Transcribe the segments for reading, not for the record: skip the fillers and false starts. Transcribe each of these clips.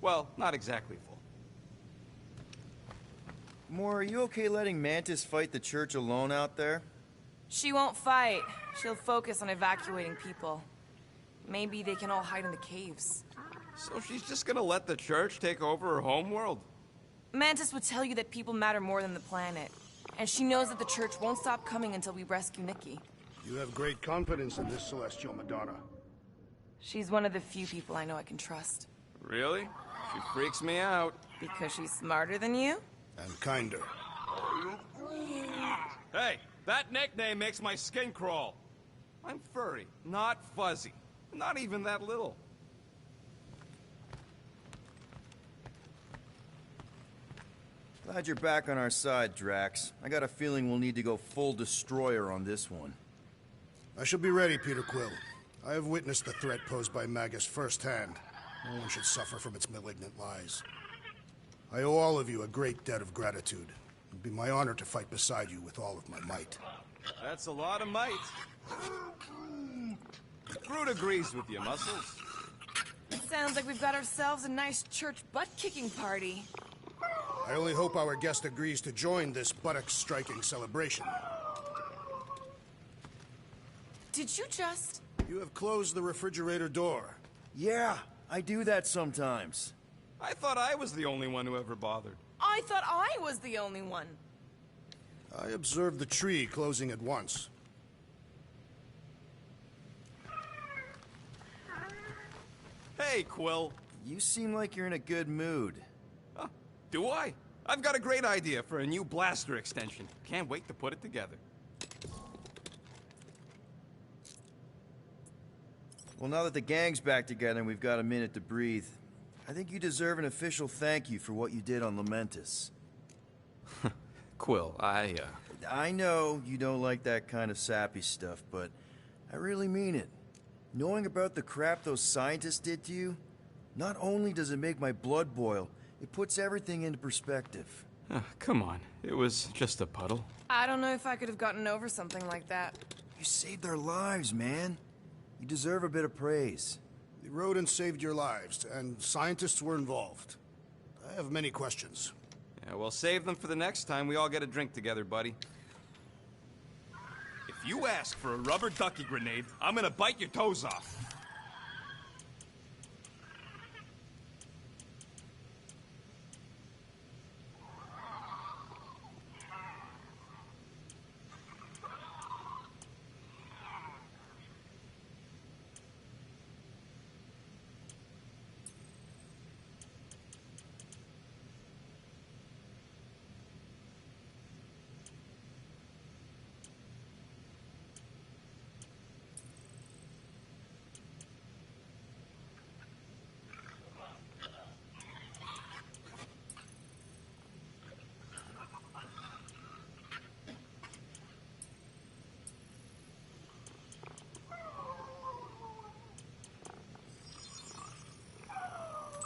Well, not exactly full. Moore, are you okay letting Mantis fight the church alone out there? She won't fight. She'll focus on evacuating people. Maybe they can all hide in the caves. So she's just gonna let the church take over her homeworld? Mantis would tell you that people matter more than the planet. And she knows that the church won't stop coming until we rescue Nikki. You have great confidence in this Celestial Madonna. She's one of the few people I know I can trust. Really? She freaks me out. Because she's smarter than you? And kinder. Hey, that nickname makes my skin crawl. I'm furry, not fuzzy. Not even that little. Glad you're back on our side, Drax. I got a feeling we'll need to go full destroyer on this one. I shall be ready, Peter Quill. I have witnessed the threat posed by Magus firsthand. No one should suffer from its malignant lies. I owe all of you a great debt of gratitude. It'd be my honor to fight beside you with all of my might. That's a lot of might. Groot agrees with you, Muscles. It sounds like we've got ourselves a nice church butt-kicking party. I only hope our guest agrees to join this buttock-striking celebration. Did you just... You have closed the refrigerator door. Yeah, I do that sometimes. I thought I was the only one who ever bothered. I thought I was the only one. I observed the tree closing at once. Hey, Quill. You seem like you're in a good mood. Huh, do I? I've got a great idea for a new blaster extension. Can't wait to put it together. Well, now that the gang's back together and we've got a minute to breathe, I think you deserve an official thank you for what you did on Lamentis. Quill, I know you don't like that kind of sappy stuff, but I really mean it. Knowing about the crap those scientists did to you, not only does it make my blood boil, it puts everything into perspective. Come on. It was just a puddle. I don't know if I could have gotten over something like that. You saved their lives, man. You deserve a bit of praise. The rodents saved your lives, and scientists were involved. I have many questions. Yeah, well, save them for the next time we all get a drink together, buddy. If you ask for a rubber ducky grenade, I'm gonna bite your toes off.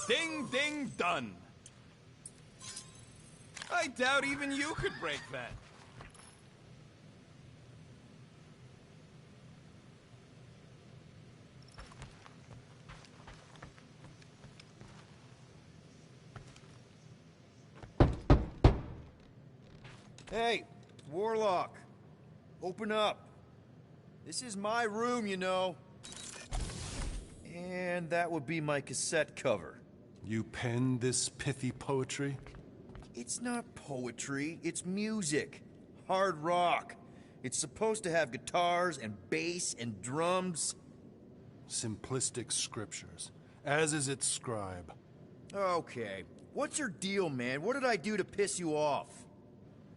Ding, ding, done. I doubt even you could break that. Hey, Warlock. Open up. This is my room, you know. And that would be my cassette cover. You penned this pithy poetry? It's not poetry, it's music. Hard rock. It's supposed to have guitars and bass and drums. Simplistic scriptures, as is its scribe. Okay. What's your deal, man? What did I do to piss you off?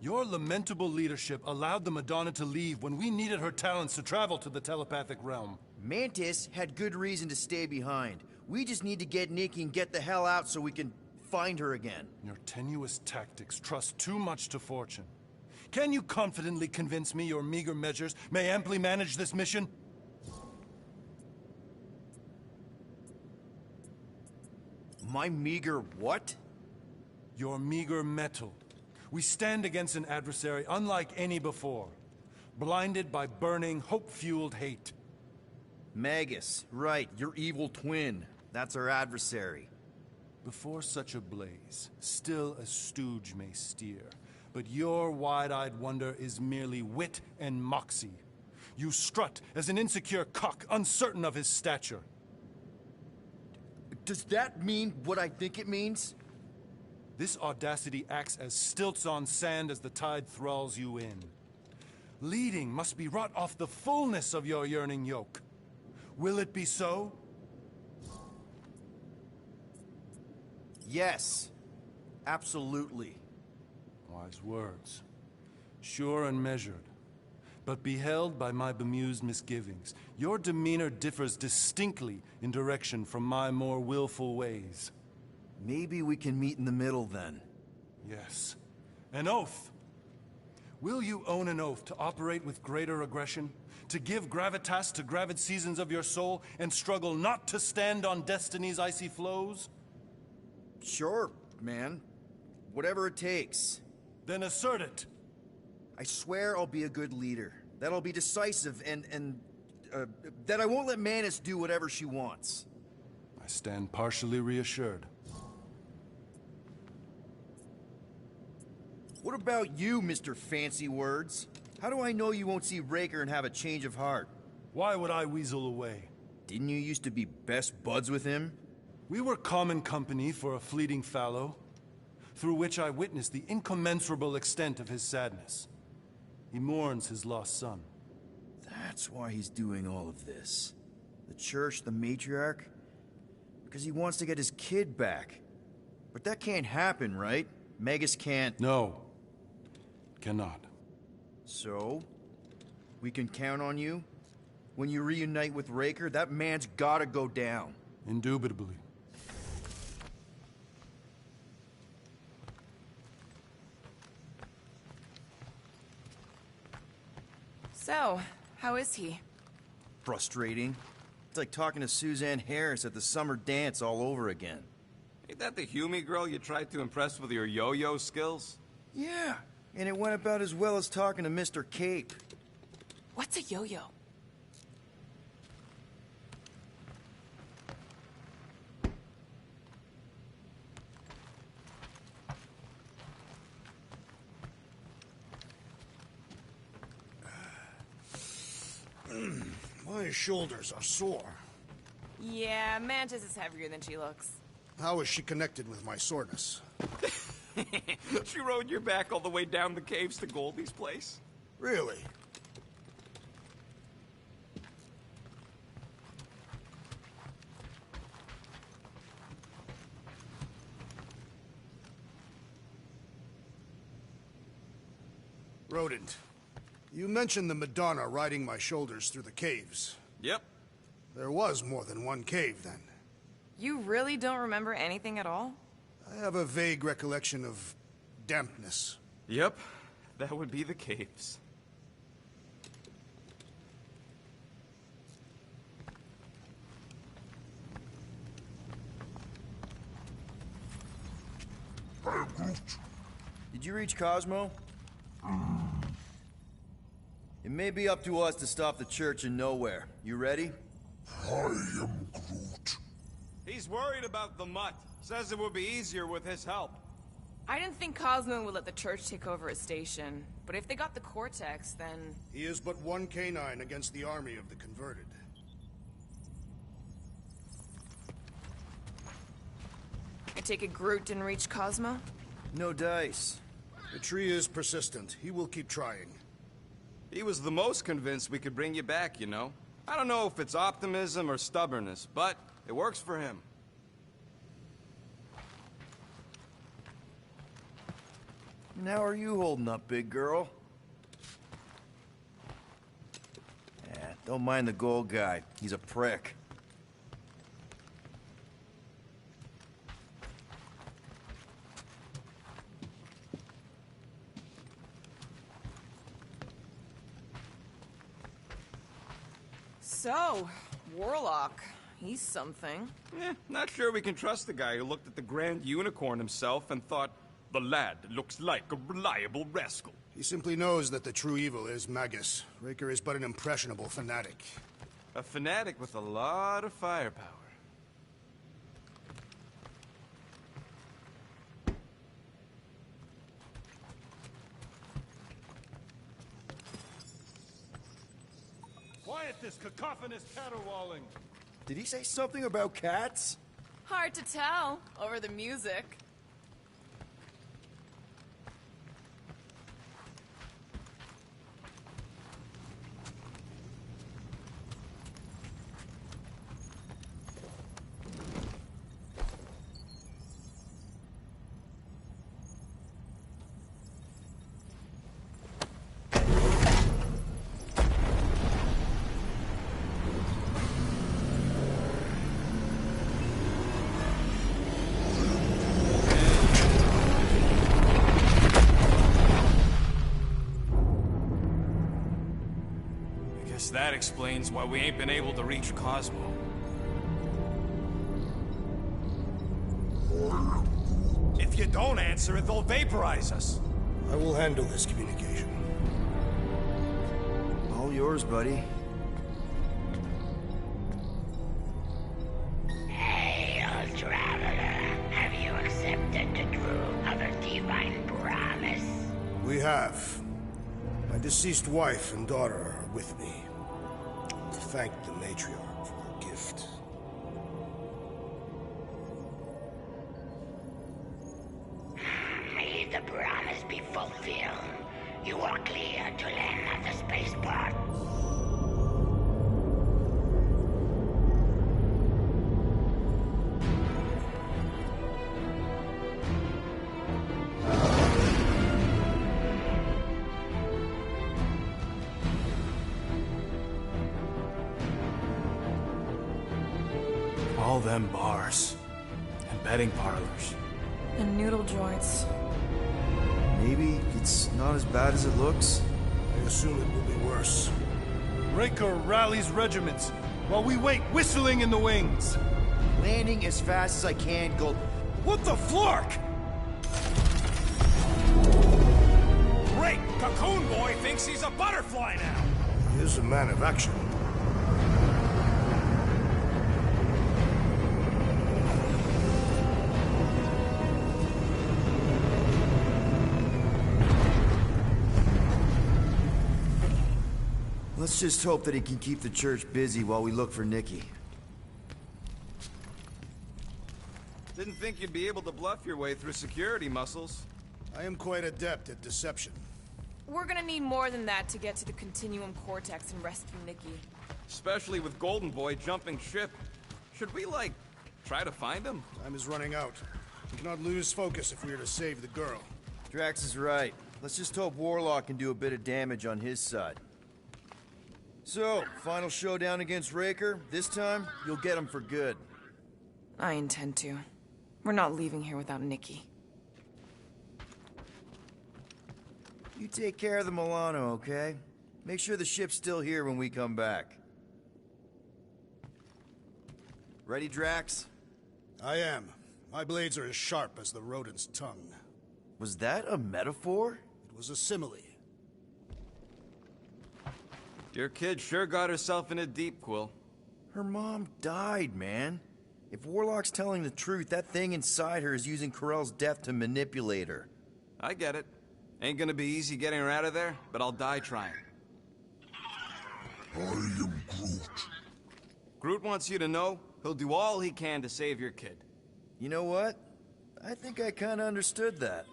Your lamentable leadership allowed the Madonna to leave when we needed her talents to travel to the telepathic realm. Mantis had good reason to stay behind. We just need to get Nikki and get the hell out so we can find her again. Your tenuous tactics trust too much to fortune. Can you confidently convince me your meager measures may amply manage this mission? My meager what? Your meager metal. We stand against an adversary unlike any before, blinded by burning, hope-fueled hate. Magus, right, your evil twin. That's our adversary. Before such a blaze, still a stooge may steer, but your wide-eyed wonder is merely wit and moxie. You strut as an insecure cock, uncertain of his stature. Does that mean what I think it means? This audacity acts as stilts on sand as the tide thralls you in. Leading must be wrought off the fullness of your yearning yoke. Will it be so? Yes. Absolutely. Wise words. Sure and measured. But beheld by my bemused misgivings, your demeanor differs distinctly in direction from my more willful ways. Maybe we can meet in the middle then. Yes. An oath. Will you own an oath to operate with greater aggression? To give gravitas to gravid seasons of your soul and struggle not to stand on destiny's icy flows? Sure, man. Whatever it takes. Then assert it. I swear I'll be a good leader. That I'll be decisive and that I won't let Manus do whatever she wants. I stand partially reassured. What about you, Mr. Fancy Words? How do I know you won't see Raker and have a change of heart? Why would I weasel away? Didn't you used to be best buds with him? We were common company for a fleeting fallow, through which I witnessed the incommensurable extent of his sadness. He mourns his lost son. That's why he's doing all of this. The church, the matriarch? Because he wants to get his kid back. But that can't happen, right? Magus can't... No. Cannot. So? We can count on you? When you reunite with Raker, that man's gotta go down. Indubitably. So, how is he? Frustrating. It's like talking to Suzanne Harris at the summer dance all over again. Ain't that the Hume girl you tried to impress with your yo-yo skills? Yeah, and it went about as well as talking to Mr. Cape. What's a yo-yo? My shoulders are sore. Yeah, Mantis is heavier than she looks. How is she connected with my soreness? She rode your back all the way down the caves to Goldie's place? Really? Rodent, you mentioned the Madonna riding my shoulders through the caves. Yep. There was more than one cave, then. You really don't remember anything at all? I have a vague recollection of dampness. Yep. That would be the caves. Did you reach Cosmo? It may be up to us to stop the church in nowhere. You ready? I am Groot. He's worried about the mutt. Says it would be easier with his help. I didn't think Cosmo would let the church take over his station, but if they got the Cortex, then... He is but one canine against the army of the converted. I take it Groot didn't reach Cosmo? No dice. The tree is persistent. He will keep trying. He was the most convinced we could bring you back, you know. I don't know if it's optimism or stubbornness, but it works for him. Now are you holding up, big girl? Yeah, don't mind the gold guy. He's a prick. So, Warlock. He's something. Not sure we can trust the guy who looked at the Grand Unicorn himself and thought, the lad looks like a reliable rascal. He simply knows that the true evil is Magus. Raker is but an impressionable fanatic. A fanatic with a lot of firepower. Quiet this cacophonous caterwauling! Did he say something about cats? Hard to tell over the music. That explains why we ain't been able to reach Cosmo. If you don't answer it, they'll vaporize us. I will handle this communication. All yours, buddy. Hail, traveler. Have you accepted the truth of a divine promise? We have. My deceased wife and daughter are with me. To thank the matriarch for her gift. May the promise be fulfilled. You are clear to land at the spaceport. All them bars. And betting parlors. And noodle joints. Maybe it's not as bad as it looks. I assume it will be worse. Raker rallies regiments, while we wait whistling in the wings. Landing as fast as I can, Gold. What the flark? Great! Cocoon Boy thinks he's a butterfly now! He is a man of action. Let's just hope that he can keep the church busy while we look for Nikki. Didn't think you'd be able to bluff your way through security muscles. I am quite adept at deception. We're gonna need more than that to get to the Continuum Cortex and rescue Nikki. Especially with Golden Boy jumping ship. Should we, like, try to find him? Time is running out. We cannot lose focus if we are to save the girl. Drax is right. Let's just hope Warlock can do a bit of damage on his side. So, final showdown against Raker. This time, you'll get him for good. I intend to. We're not leaving here without Nikki. You take care of the Milano, okay? Make sure the ship's still here when we come back. Ready, Drax? I am. My blades are as sharp as the rodent's tongue. Was that a metaphor? It was a simile. Your kid sure got herself in a deep, Quill. Her mom died, man. If Warlock's telling the truth, that thing inside her is using Corell's death to manipulate her. I get it. Ain't gonna be easy getting her out of there, but I'll die trying. I am Groot. Groot wants you to know he'll do all he can to save your kid. You know what? I think I kinda understood that.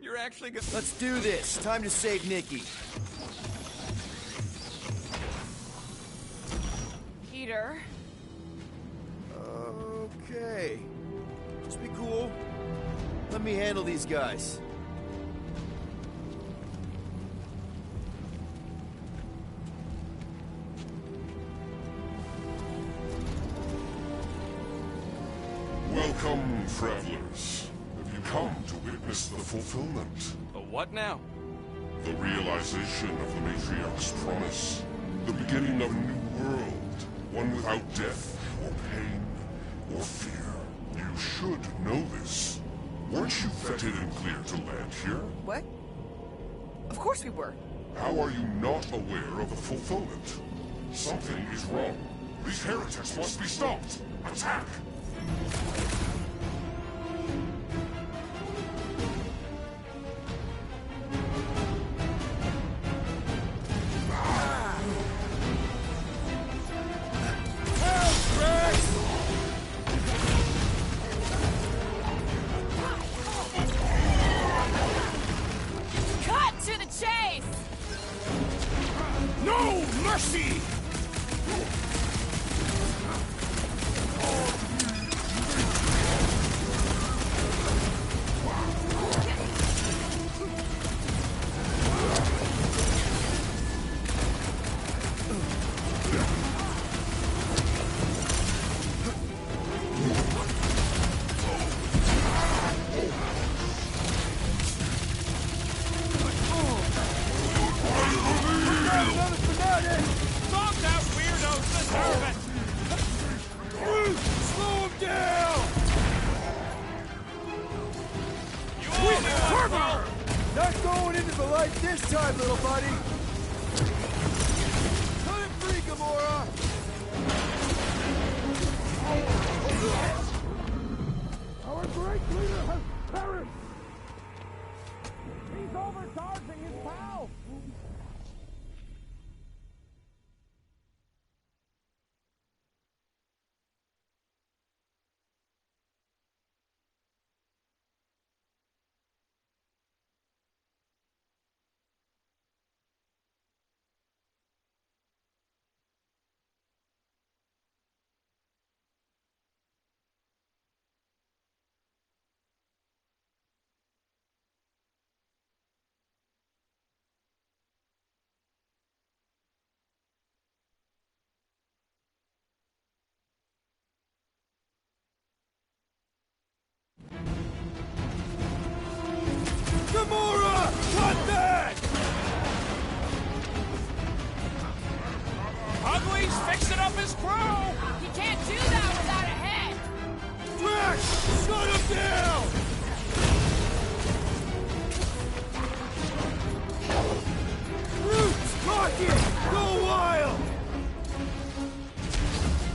You're actually gonna— Let's do this. Time to save Nikki. Peter? Okay. Just be cool. Let me handle these guys. Welcome, travelers. Have you come to witness the fulfillment? A what now? The realization of the Matriarch's promise. The beginning of a new world. One without death, or pain, or fear. You should know this. Weren't you vetted and cleared to land here? What? Of course we were. How are you not aware of the fulfillment? Something is wrong. These heretics must be stopped! Attack! Cut to the chase! No mercy! Stop that weirdo! Deserve it! Slow him down! You owe me one, bro! Not going into the light this time, little buddy! Cut it free, Gamora! Our great leader has perished! He's overcharging his pal! Gamora! Cut that! Ugly's fixing up his crew! He can't do that without a head! Drax! Shut him down! Roots! Rocket! Go wild!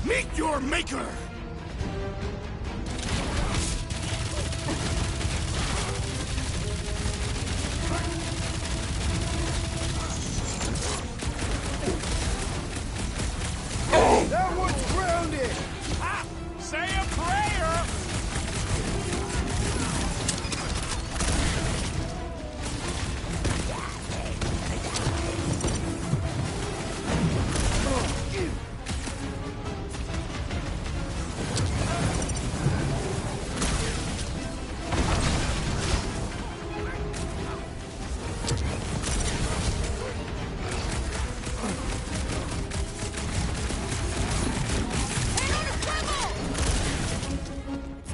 Meet your maker! That one's grounded! Ha! Say a prayer!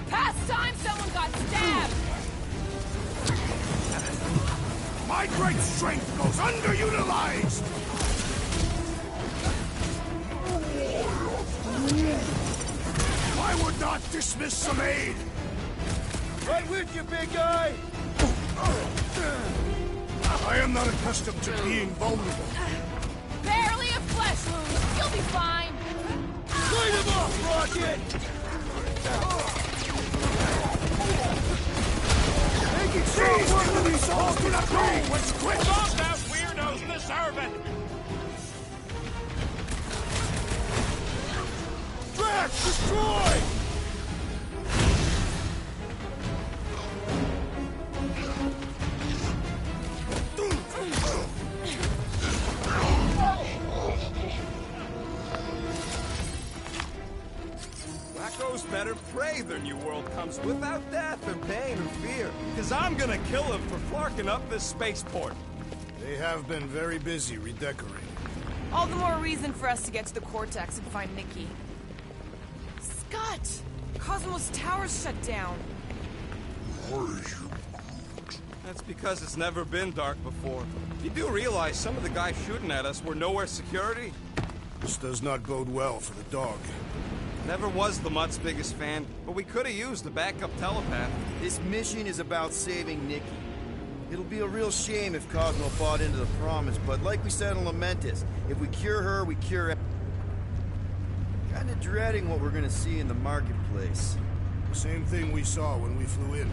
Past time someone got stabbed! My great strength goes underutilized! I would not dismiss some aid! Right with you, big guy! I am not accustomed to being vulnerable. Barely a flesh wound. You'll be fine. Light him up, Rocket! Making sure These one of enemy these souls do not know what's quick! Stop that weirdos! Deserve it! Drax, destroy! Wacko's better prey their new world comes without death or pain or fear. Cause I'm gonna kill him for flarking up this spaceport. They have been very busy redecorating. All the more reason for us to get to the Cortex and find Nikki. Scott! Cosmos Tower's shut down. That's because it's never been dark before. You do realize some of the guys shooting at us were nowhere security? This does not bode well for the dog. Never was the Mutt's biggest fan, but we could have used a backup telepath. This mission is about saving Nikki. It'll be a real shame if Cosmo bought into the promise, but like we said in Lamentus, if we cure her, we cure... dreading what we're gonna see in the marketplace. The same thing we saw when we flew in.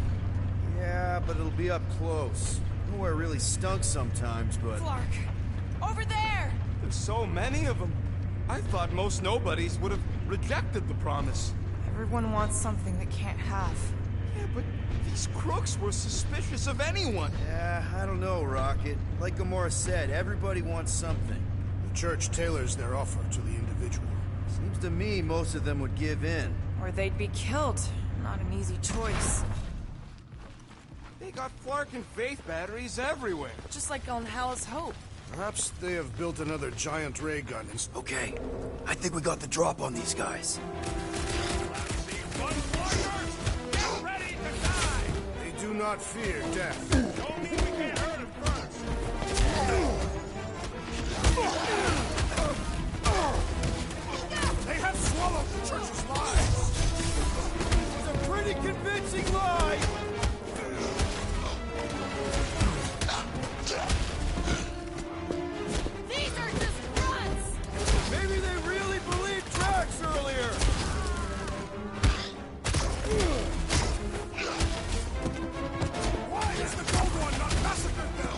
Yeah, but it'll be up close. Nowhere really stunk sometimes, but... Clark! Over there! There's so many of them. I thought most nobodies would have rejected the promise. Everyone wants something they can't have. Yeah, but these crooks were suspicious of anyone. Yeah, I don't know, Rocket. Like Gamora said, everybody wants something. The church tailors their offer to the individual. Seems to me most of them would give in. Or they'd be killed. Not an easy choice. They got Flark and Faith batteries everywhere. Just like on Hallis Hope. Perhaps they have built another giant ray gun and... Okay, I think we got the drop on these guys. Get ready to die! They do not fear death. Don't mean we can't hurt him first. They have swallowed the church's lies! It's a pretty convincing lie! These are just fronts! Maybe they really believed Drax earlier! Why is the Gold One not massacred them?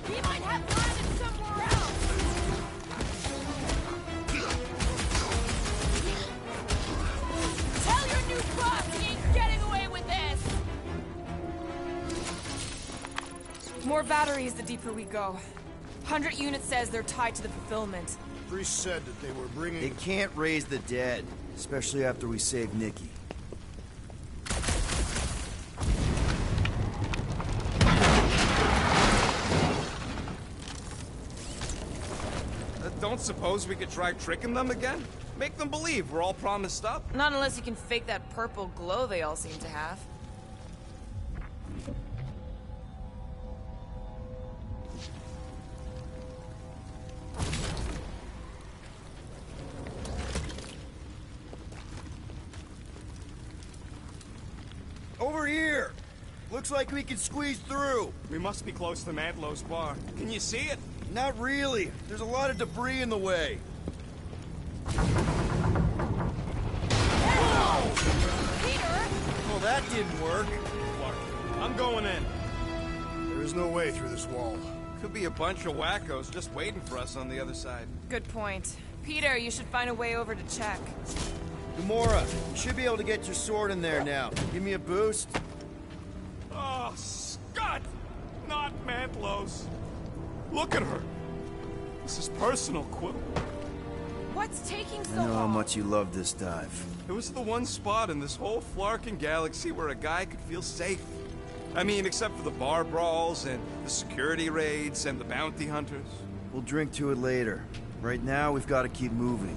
He might have landed somewhere else! Tell your new boss he ain't getting away with this! More batteries the deeper we go. 100 units says they're tied to the fulfillment. Priest said that they were They bringing... can't raise the dead, especially after we save Nikki. Don't suppose we could try tricking them again? Make them believe we're all promised up? Not unless you can fake that purple glow they all seem to have. Over here! Looks like we can squeeze through. We must be close to Mantlow's bar. Can you see it? Not really. There's a lot of debris in the way. Peter! Well, that didn't work. Clark, I'm going in. There is no way through this wall. Could be a bunch of wackos just waiting for us on the other side. Good point. Peter, you should find a way over to check. Gamora, you should be able to get your sword in there now. Give me a boost. Oh, Scott! Not Mantlow's. Look at her. This is personal, Quill. What's taking so I know how long? much you love this dive. It was the one spot in this whole Flarkin galaxy where a guy could feel safe. I mean, except for the bar brawls and the security raids and the bounty hunters. We'll drink to it later. Right now, we've got to keep moving.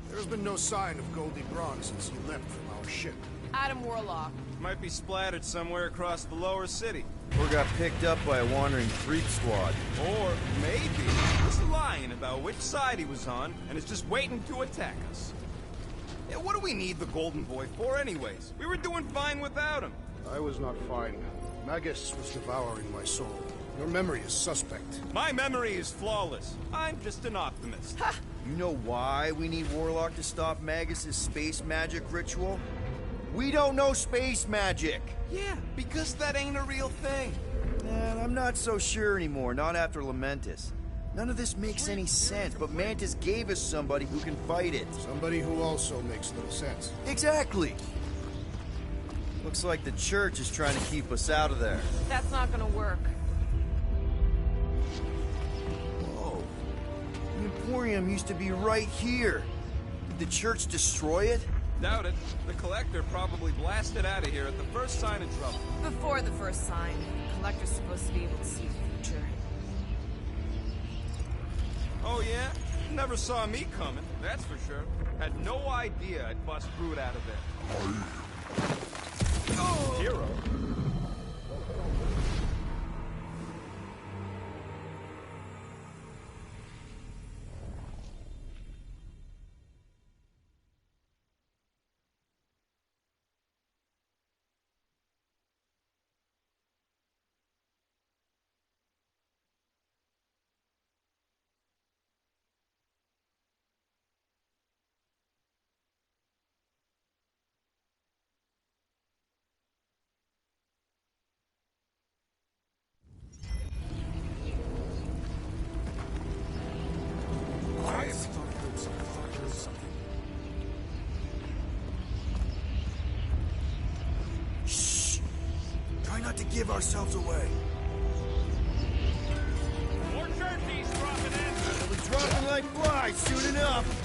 There has been no sign of Goldie Braun since he left from our ship. Adam Warlock. Might be splattered somewhere across the lower city. Or got picked up by a wandering creep squad. Or maybe he's lying about which side he was on and is just waiting to attack us. Yeah, what do we need the Golden Boy for anyways? We were doing fine without him. I was not fine. Magus was devouring my soul. Your memory is suspect. My memory is flawless. I'm just an optimist. You know why we need Warlock to stop Magus' space magic ritual? We don't know space magic! Yeah, because that ain't a real thing. Man, I'm not so sure anymore, not after Lamentus. None of this makes any sense, but Mantis gave us somebody who can fight it. Somebody who also makes no sense. Exactly! Looks like the church is trying to keep us out of there. That's not gonna work. Whoa. The Emporium used to be right here. Did the church destroy it? Doubt it. The Collector probably blasted out of here at the first sign of trouble. Before the first sign, the Collector's supposed to be able to see the future. Oh yeah? Never saw me coming, that's for sure. Had no idea I'd bust Groot out of there. Hero? give ourselves away. More jerseys dropping in. They'll be dropping like flies soon enough.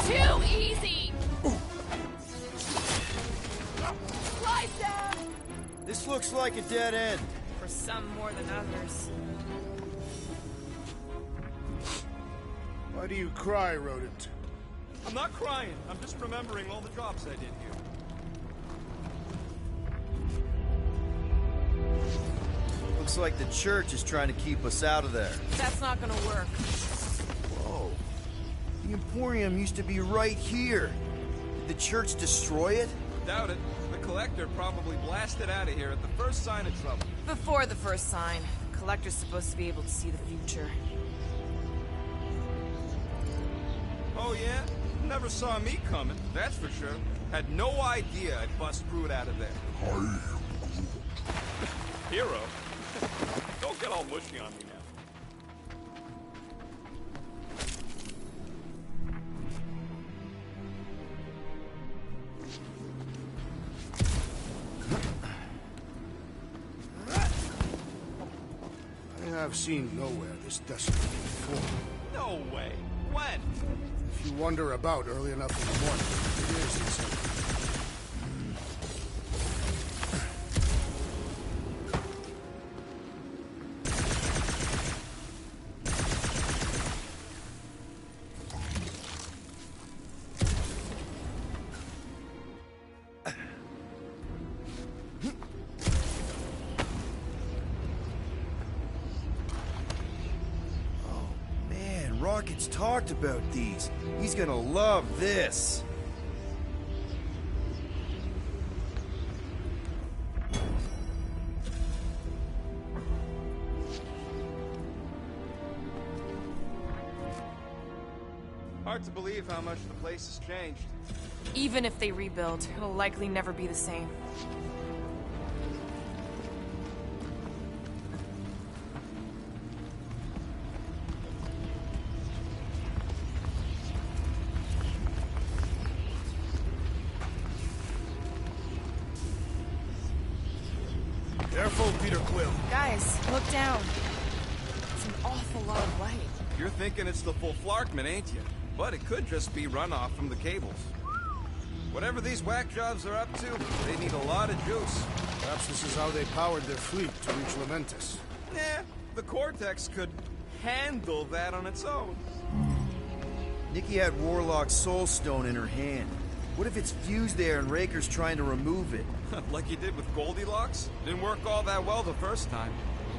Too easy! Slide down! This looks like a dead end. For some more than others. Why do you cry, rodent? I'm not crying. I'm just remembering all the drops I did here. Looks like the church is trying to keep us out of there. That's not gonna work. Whoa. The Emporium used to be right here. Did the church destroy it? Doubt it. The Collector probably blasted out of here at the first sign of trouble. Before the first sign, the Collector's supposed to be able to see the future. Oh yeah? Never saw me coming, that's for sure. Had no idea I'd bust Groot out of there. Hero? Don't get all mushy on me now. I have seen nowhere this desolate before. No way. When? If you wander about early enough in the morning, it is insane. Rocket's talked about these. He's gonna love this. Hard to believe how much the place has changed. Even if they rebuild, it'll likely never be the same. Careful, Peter Quill. Guys, look down. It's an awful lot of light. You're thinking it's the full Flarkman, ain't you? But it could just be runoff from the cables. Whatever these whack jobs are up to, they need a lot of juice. Perhaps this is how they powered their fleet to reach Lamentus. Nah, the Cortex could handle that on its own. Nikki had Warlock's Soul Stone in her hand. What if it's fused there and Raker's trying to remove it? Like he did with Goldilocks? Didn't work all that well the first time.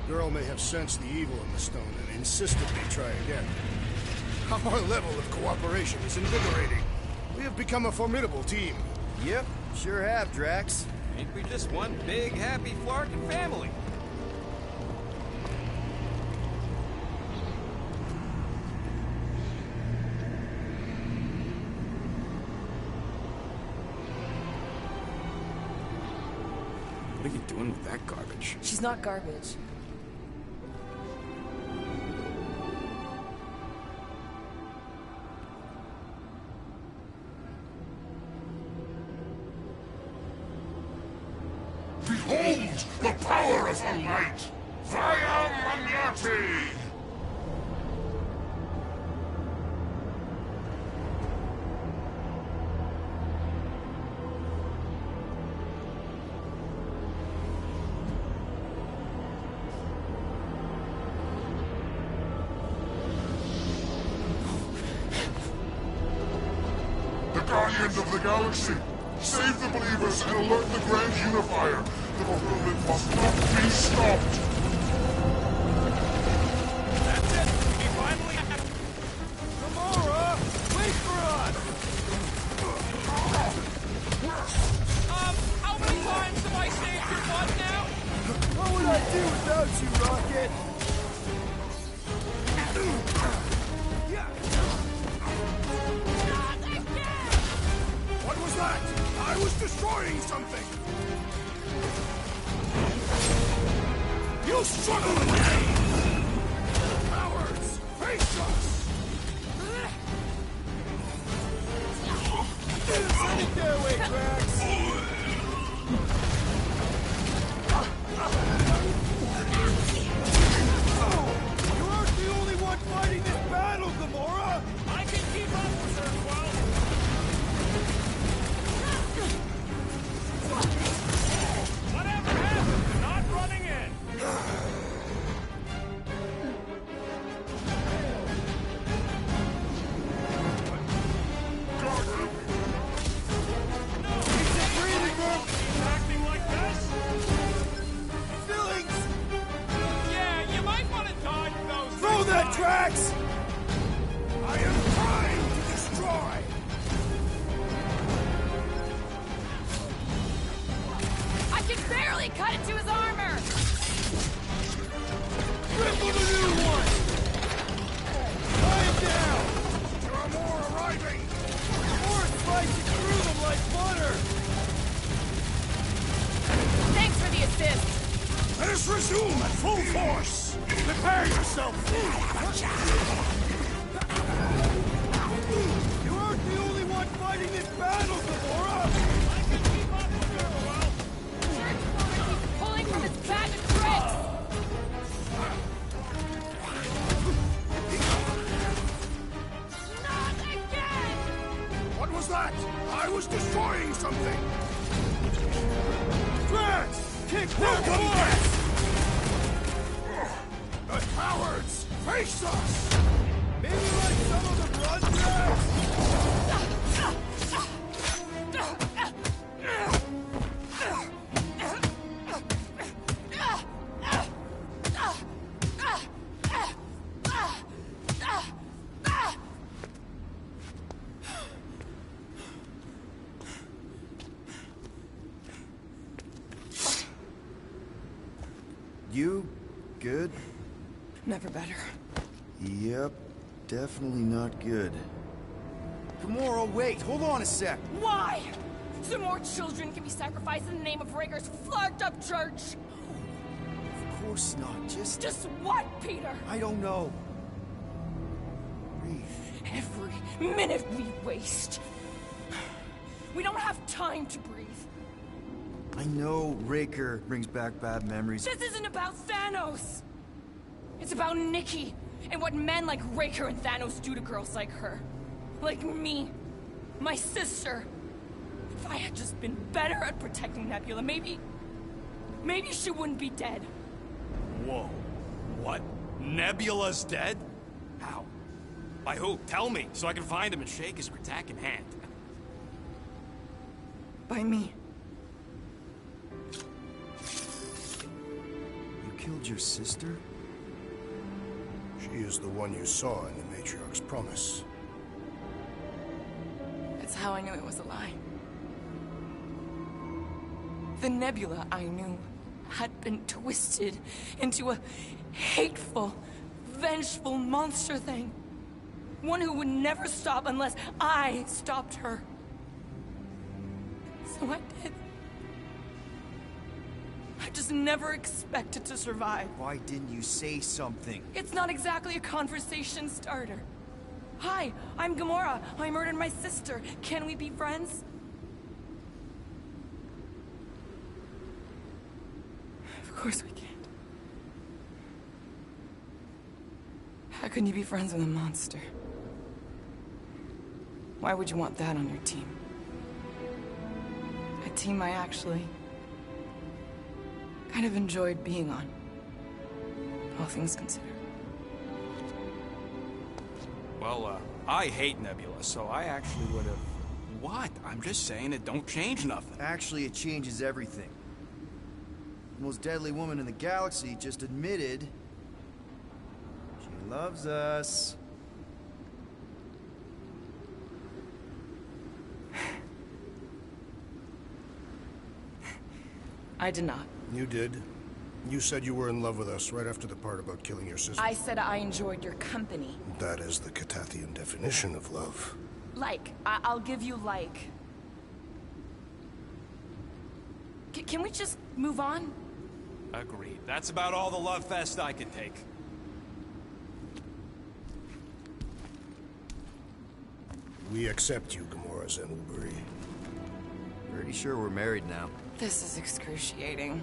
The girl may have sensed the evil in the stone and insisted we try again. Our level of cooperation is invigorating. We have become a formidable team. Yep, sure have, Drax. Ain't we just one big, happy Flarkin family? What are you doing with that garbage? She's not garbage. Behold the power of the light! Via Magnati! The Guardians of the Galaxy! Save the believers and alert the Grand Unifier! The fulfillment must not be stopped! That's it! We finally have... Gamora! Wait for us! do without you, Rocket? What was that? I was destroying something! You struggle again! Cowards! Face us! Get away, Drax! You aren't the only one fighting this battle, Gamora! I can keep up with her, Quill. Whatever happened to not running in? Acting like this? Billings! Yeah, you might want to dodge those. Throw that, Drax! I am trying to destroy! I can barely cut into his armor! Ripple the new one! Tie it down! There are more arriving! More slicing through them like butter! Thanks for the assist! Let us resume at full force! Prepare yourself! You aren't the only one fighting this battle, Gamora! I can keep up with her, Quill. He's pulling from his bag of tricks! Not again! What was that? I was destroying something! Drax! Kick that Welcome butt! back! The cowards! Face us! Maybe like some of them run, Drax? You good? Never better. Yep, definitely not good. Gamora, wait, hold on a sec. Why? So more children can be sacrificed in the name of Raker's flagged up church? Of course not, Just what, Peter? I don't know. Breathe. Every minute we waste. We don't have time to breathe. I know Raker brings back bad memories. This isn't about Thanos. It's about Nikki and what men like Raker and Thanos do to girls like her. Like me. My sister. If I had just been better at protecting Nebula, maybe she wouldn't be dead. Whoa. What? Nebula's dead? How? By who? Tell me, so I can find him and shake his Kratak in hand. By me. You killed your sister? She is the one you saw in the Matriarch's promise. That's how I knew it was a lie. The Nebula I knew had been twisted into a hateful, vengeful monster thing. One who would never stop unless I stopped her. So I did. I just never expected to survive. Why didn't you say something? It's not exactly a conversation starter. Hi, I'm Gamora. I murdered my sister. Can we be friends? Of course we can't. How can you be friends with a monster? Why would you want that on your team? A team I actually kind of enjoyed being on. All things considered. Well, I hate Nebula, so I actually would have... What? I'm just saying it don't change nothing. Actually, it changes everything. The most deadly woman in the galaxy just admitted she loves us. I did not. You did. You said you were in love with us right after the part about killing your sister. I said I enjoyed your company. That is the Catathian definition of love. Like, I'll give you like. Can we just move on? Agreed. That's about all the love fest I can take. We accept you, Gamora Zenuburi. Pretty sure we're married now. This is excruciating.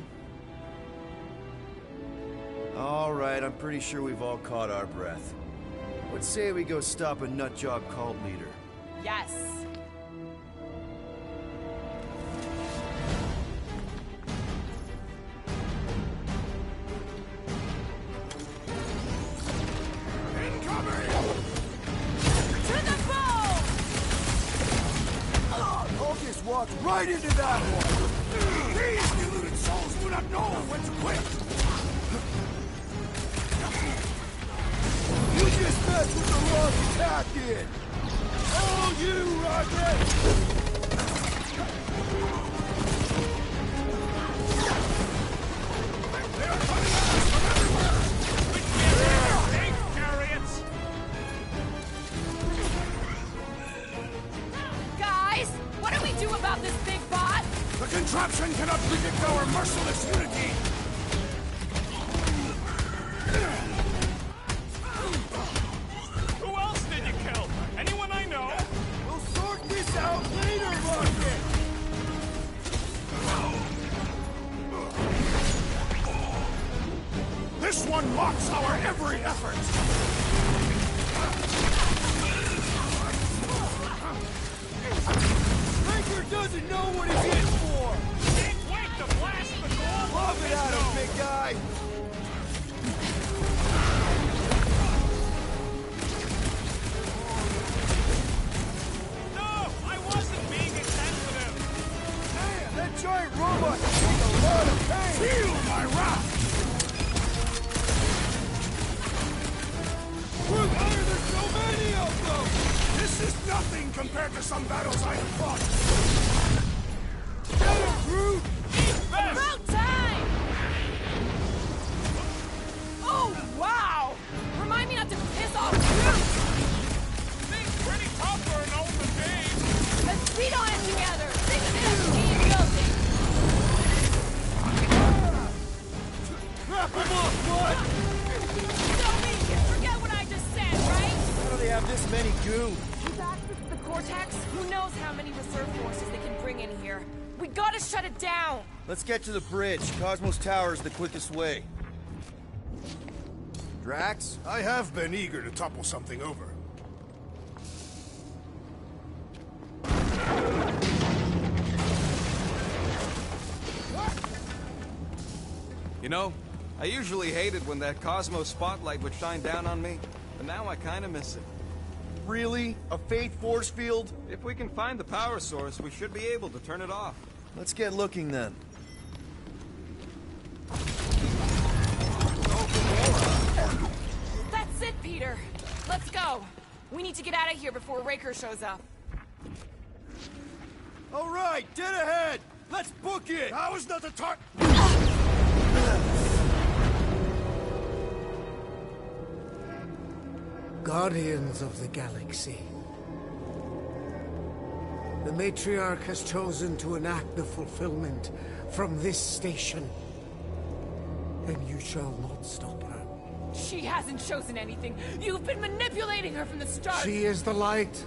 All right, I'm pretty sure we've all caught our breath. Let's say we go stop a nutjob cult leader. Yes. Walked right into that one! These deluded souls do not know when to quit! You just messed with the wrong Catathian! Oh, you, Rocket! They are coming at us from everywhere! Take chariots! Guys, what do we do about this big bot? The contraption cannot predict our merciless unity! Who else did you kill? Anyone I know? We'll sort this out later, Rocket! This one mocks our every effort! Raker doesn't know what he's in for! Can't wait to blast the gold! Love it out of big guy! No! I wasn't being insensitive! Man, that giant robot can take a lot of pain! Feel my wrath! Why are there so many of them? This is nothing compared to some battles I have fought! Get him, Groot! About time! Oh, wow! Remind me not to piss off Groot! Things pretty tough for an older babe! Let's beat on it together! Think of it as team building! Wrap him up, bud! Sylvie, forget what I just said, right? How do they have this many goons? Keep access to the Cortex? Who knows how many reserve forces they can bring in here? We gotta shut it down! Let's get to the bridge. Cosmos Tower is the quickest way. Drax? I have been eager to topple something over. You know, I usually hated when that Cosmos spotlight would shine down on me, but now I kinda miss it. Really? A Fate force field? If we can find the power source, we should be able to turn it off. Let's get looking then. That's it, Peter! Let's go! We need to get out of here before Raker shows up. All right, dead ahead! Let's book it! Now is not the time! Guardians of the Galaxy. The Matriarch has chosen to enact the fulfillment from this station. And you shall not stop her. She hasn't chosen anything. You've been manipulating her from the start. She is the light.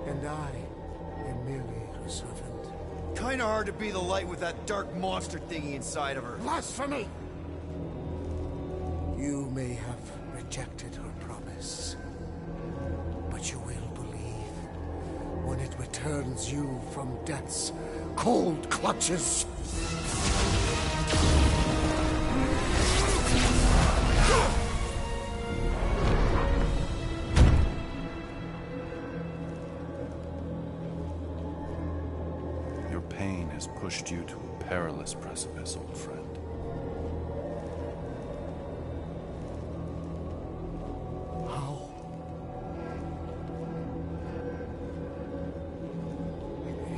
And I am merely her servant. Kinda hard to be the light with that dark monster thingy inside of her. Blasphemy! You may have rejected her promise, but you will believe when it returns you from death's cold clutches. Your pain has pushed you to a perilous precipice, old friend. How?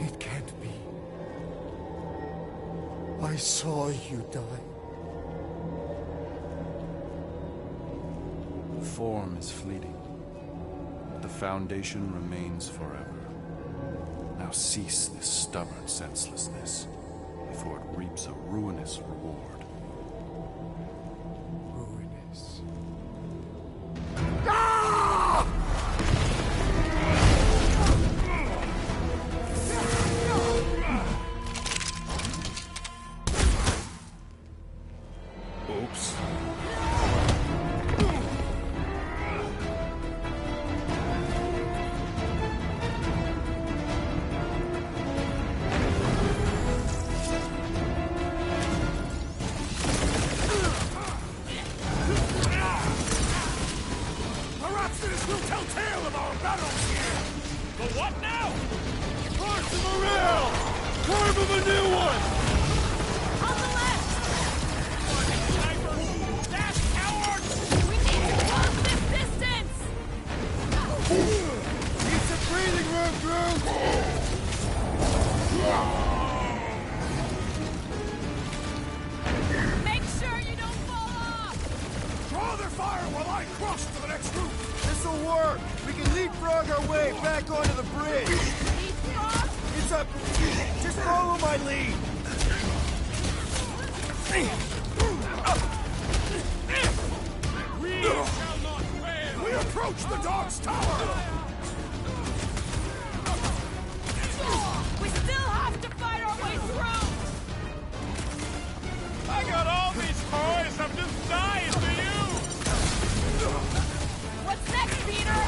It can't be. I saw you die. form is fleeting, but the foundation remains forever. Now cease this stubborn senselessness, before it reaps a ruinous reward. Ruinous. Oops. Perhaps this will tell tale of our battles here! The what now? Parts of morale! Carve of a new one! On the left! Sniper! Dash, cowards! We need to close this distance! Keep some breathing room, Drew! Make sure you don't fall off! Draw their fire while I cross to the next route! This'll work! We can leapfrog our way back onto the bridge! Leapfrog? It's up! Just follow my lead! We shall not fail! We approach the dog's tower! We still have to fight our way through! I got all these toys, I'm just dying for you! What's next, Peter?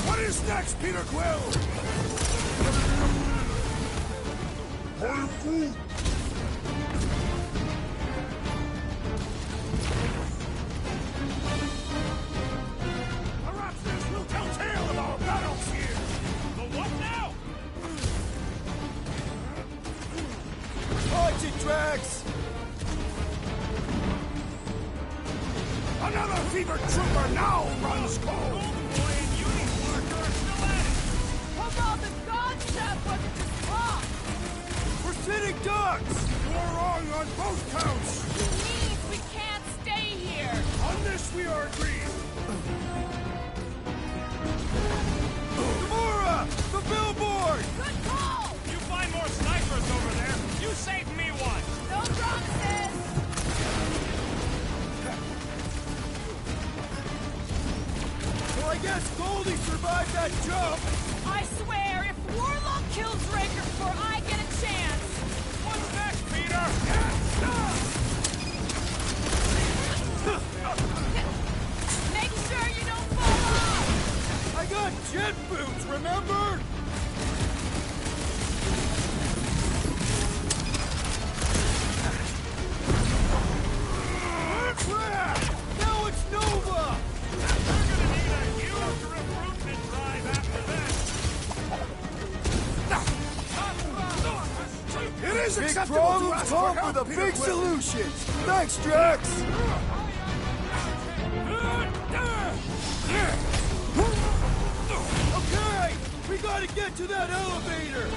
What is next, Peter Quill? Perhaps this will tell tale of our battles here! The what now? Watch it, Drax! Another fevered trooper now runs cold! Boy and Unicorn are still at it! Come on, the god stuff wasn't just talk! We're sitting ducks! You're wrong on both counts! He means we can't stay here! On this we are agreed! Gamora! The billboard! Good call! You find more snipers over there, you save me one! No promises! Well, I guess Goldie survived that jump! I swear, if Warlock kills Raker before I get a chance... What's next, Peter? Make sure you don't fall off! I got jet boots, remember? Now it's Nova! We're gonna need a huge recruitment drive after this! It is Big acceptable to problems ask call for for help, the Peter big Quill. solutions! Thanks, Drax! Okay! We gotta get to that elevator!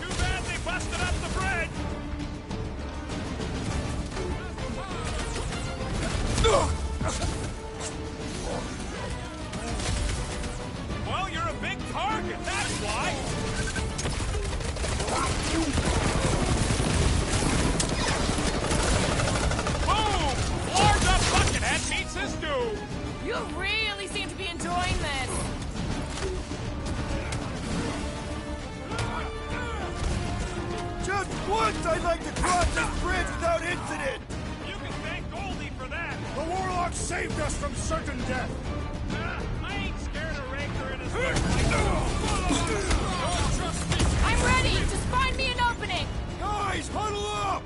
Too bad they busted up the bridge! Well, you're a big target, that's why! Boom! Floor's up Buckethead beats his due! You really seem to be enjoying this. Just once I'd like to cross this bridge without incident! You can thank Goldie for that! The Warlock saved us from certain death! I ain't scared of Raker and his I'm ready! Just find me an opening! Guys, huddle up!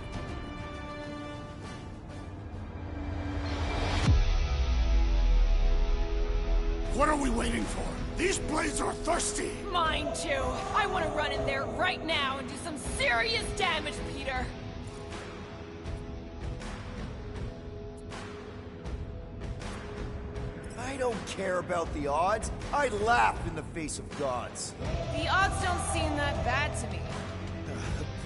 What are we waiting for? These blades are thirsty! Mine too. I want to run in there right now and do some serious damage, Peter. I don't care about the odds. I laugh in the face of gods. The odds don't seem that bad to me.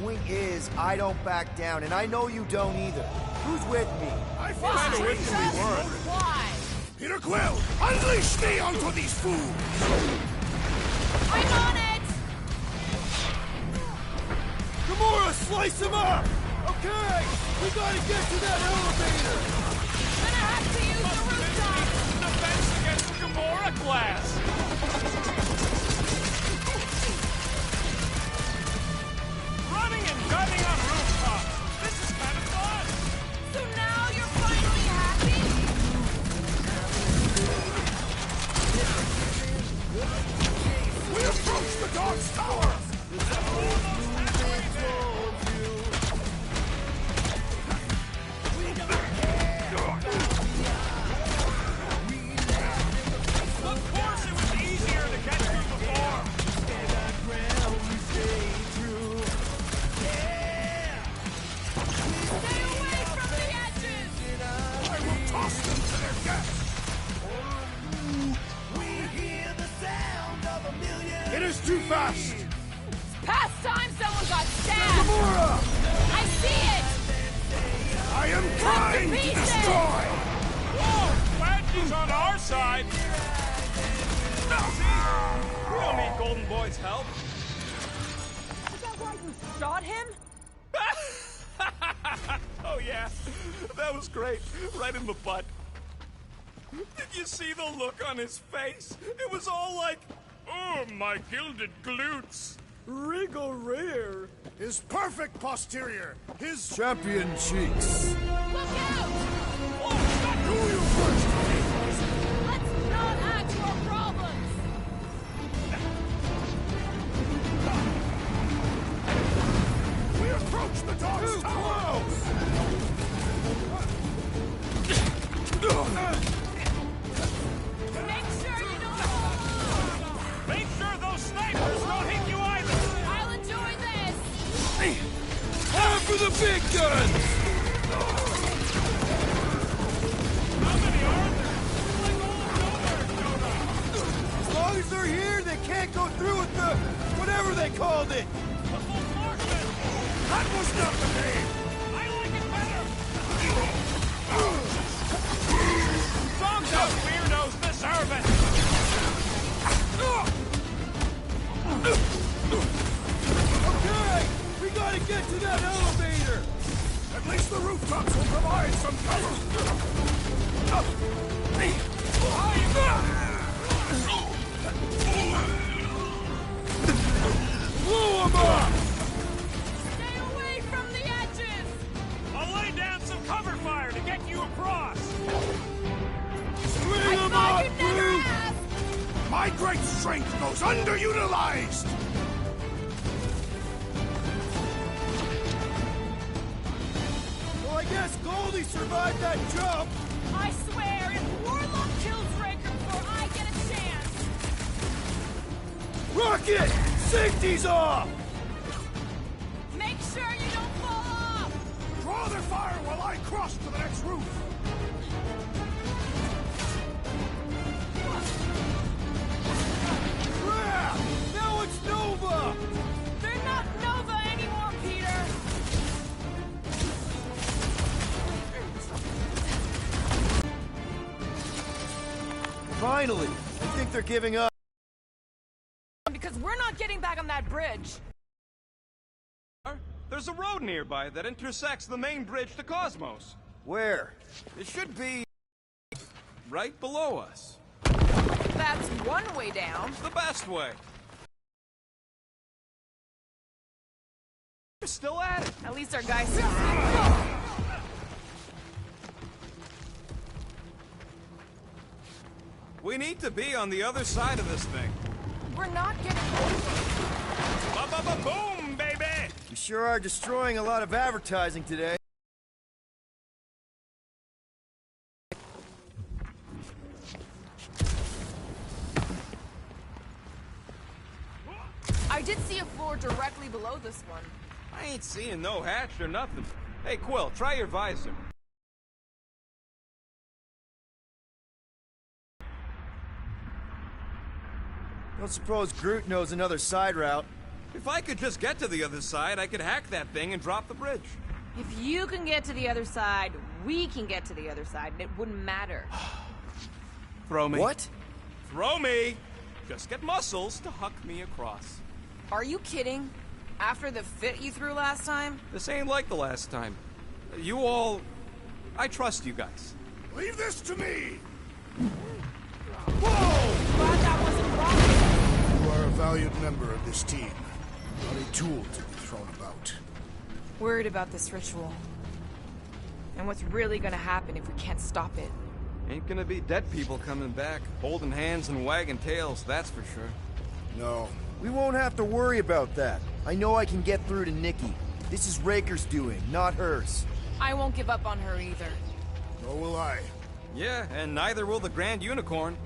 Point is, I don't back down, and I know you don't either. Who's with me? I feel Why? kinda wish Just we weren't. why? Peter Quill, unleash me onto these fools! I'm on it! Gamora, slice him up! Okay, we gotta get to that elevator! Gonna have to use the rooftop! Defense against the Gamora class! Running and gunning on rooftops! This is kind of fun! So now you're finally happy? We approach the dog's tower! Of course it was easier to get through before! Stay away from the edges! I will toss them to their death! It is too fast! Past time someone got stabbed! Gamora! I see it! I am trying to pieces! destroy! Whoa! Glad she's on our side! See? We don't need Golden Boy's help. Is that why you shot him? Oh yeah, that was great. Right in the butt. Did you see the look on his face? It was all like, oh, my gilded glutes. Wriggle rear. His perfect posterior! His Champion cheeks. Look out! Oh, God, Do you first! Let's not add to our problems! We approach the dog's tower! Make sure you don't fall off! make sure those snipers don't hit you either. I'll enjoy this! Time for the big guns! How many are there? Like old nowhere showed up. As long as they're here, they can't go through with the... whatever they called it. The full marksman. That was not the name! I like it better. Songs out weirdos deserve it. Okay! We gotta get to that elevator! At least the rooftops will provide some cover! Blow 'em up! Stay away from the edges! I'll lay down some cover fire to get you across. Bring I 'em thought up, you'd never Groot! ask! My great strength goes underutilized! Well, I guess Goldie survived that jump. I swear, if Warlock kills Raker before I get a chance, Rocket! Safety's off! make sure you don't fall off! Draw their fire while I cross to the next roof! Crap! Now it's Nova! They're not Nova anymore, Peter! Finally! I think they're giving up. Because we're not getting back on that bridge. There's a road nearby that intersects the main bridge to Cosmos. Where? It should be right below us. That's one way down. The best way. We're still at it. At least our guys see. We need to be on the other side of this thing. We're not getting over. Ba-ba-ba-boom, baby! We sure are destroying a lot of advertising today. I did see a floor directly below this one. I ain't seeing no hatch or nothing. Hey, Quill, try your visor. Don't suppose Groot knows another side route. If I could just get to the other side, I could hack that thing and drop the bridge. If you can get to the other side, we can get to the other side, and it wouldn't matter. Throw me. What? Throw me! Just get muscles to huck me across. Are you kidding? After the fit you threw last time? This ain't like the last time. You all... I trust you guys. Leave this to me! Whoa! Glad that wasn't wrong. You are a valued member of this team, not a tool to be thrown about. Worried about this ritual. And what's really gonna happen if we can't stop it. Ain't gonna be dead people coming back, holding hands and wagging tails, that's for sure. No. We won't have to worry about that. I know I can get through to Nikki. This is Raker's doing, not hers. I won't give up on her either. Nor will I. Yeah, and neither will the Grand Unicorn.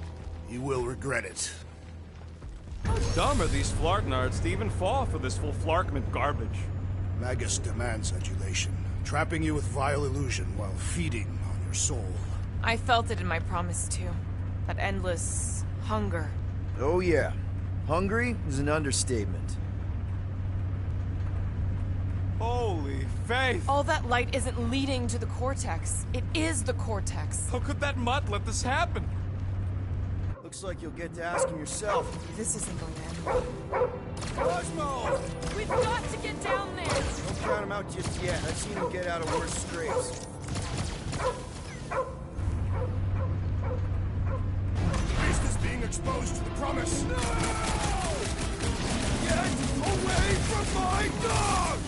You will regret it. How dumb are these Flarknards to even fall for this full Flarkment garbage? Magus demands adulation, trapping you with vile illusion while feeding on your soul. I felt it in my promise too. That endless hunger. Oh yeah. Hungry is an understatement. Holy faith! All that light isn't leading to the Cortex. It is the Cortex. How could that mutt let this happen? Looks like you'll get to asking yourself. This isn't going to end well. Cosmo! We've got to get down there! Don't count him out just yet. I've seen him get out of worse scrapes. The beast is being exposed to the promise. No! Get away from my dog!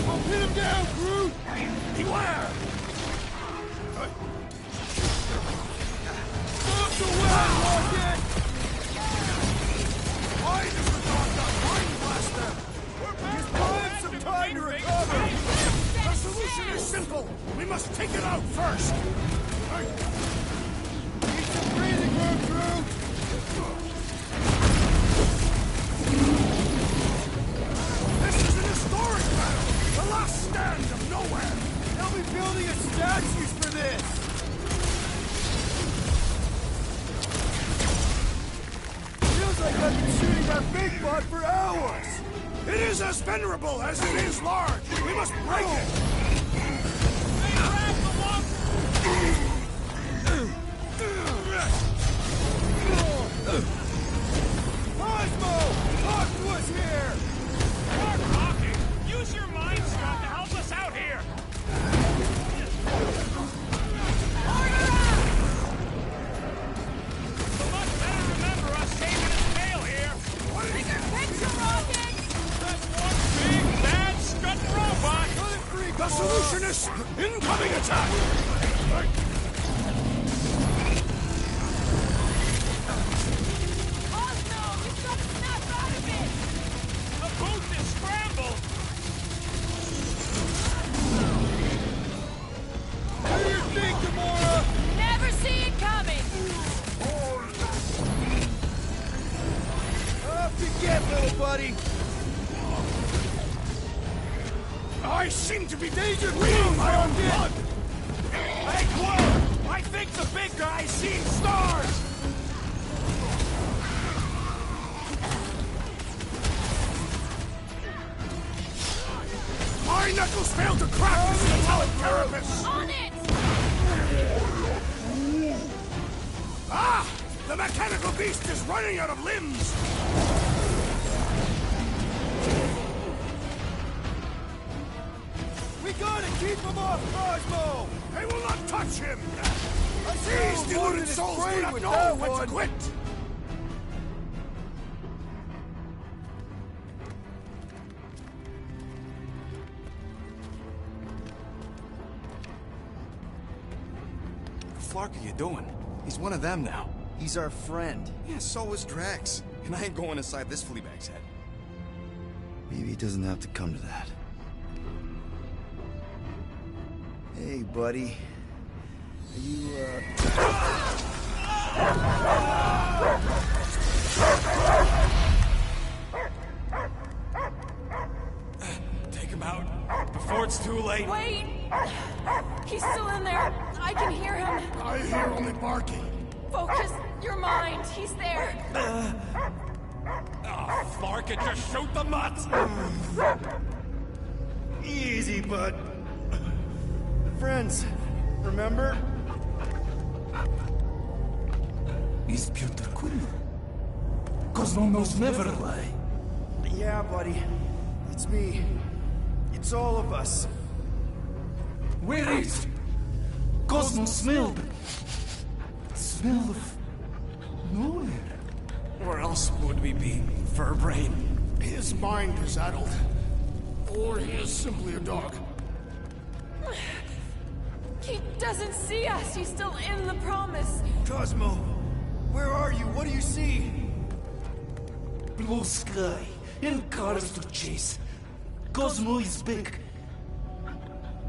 I'll pin him down, Groot! Beware! Stop the way, Rocket! Why does the dog not mind blaster? Just buy him some time to recover! The solution is simple! We must take it out first! Need some breathing room, Groot! This is an historic battle! The last stand of nowhere! They'll be building us statues for this! Feels like I've been shooting that big bot for hours! It is as venerable as it is large! We must break it! Cosmo! Talk to us here! Start talking! Use your mind, Scott, to help us out here! So much better remember us saving his tail here! Bigger picture, Rocket! That's one big, bad, scut robot! The solution is incoming attack! Osmo, we've got to snap out of it! The booth is scrambled! What do you think, Gamora? Never see it coming! Off you get, little buddy! I seem to be Danger bleeding my own blood! Hey, Quill! I think the big guy's seen stars! My knuckles failed to crack this metallic carapace! On it! Ah! The mechanical beast is running out of limbs! We gotta keep him off Cosmo! They will not touch him! I These saw him loaded deluded his souls do brain not with know that when to one. quit! What the Flark are you doing? He's one of them now. He's our friend. Yeah, so is Drax. And I ain't going inside this fleabag's head. Maybe it doesn't have to come to that. Hey, buddy. Are you, Take him out before it's too late. Wait! He's still in there. I can hear him. I hear only barking. Focus your mind. He's there. Flark, and just shoot the mutts! Easy, bud. Friends, remember? Is Peter Quill? Cosmo knows never lie. Yeah, buddy. It's me. It's all of us. Where is Cosmo smelled? Smell of nowhere. Where else would we be, Furbrain? His mind is addled. Or he is simply a dog. He doesn't see us. He's still in the promise. Cosmo, where are you? What do you see? Blue sky and cars to chase. Cosmo is back.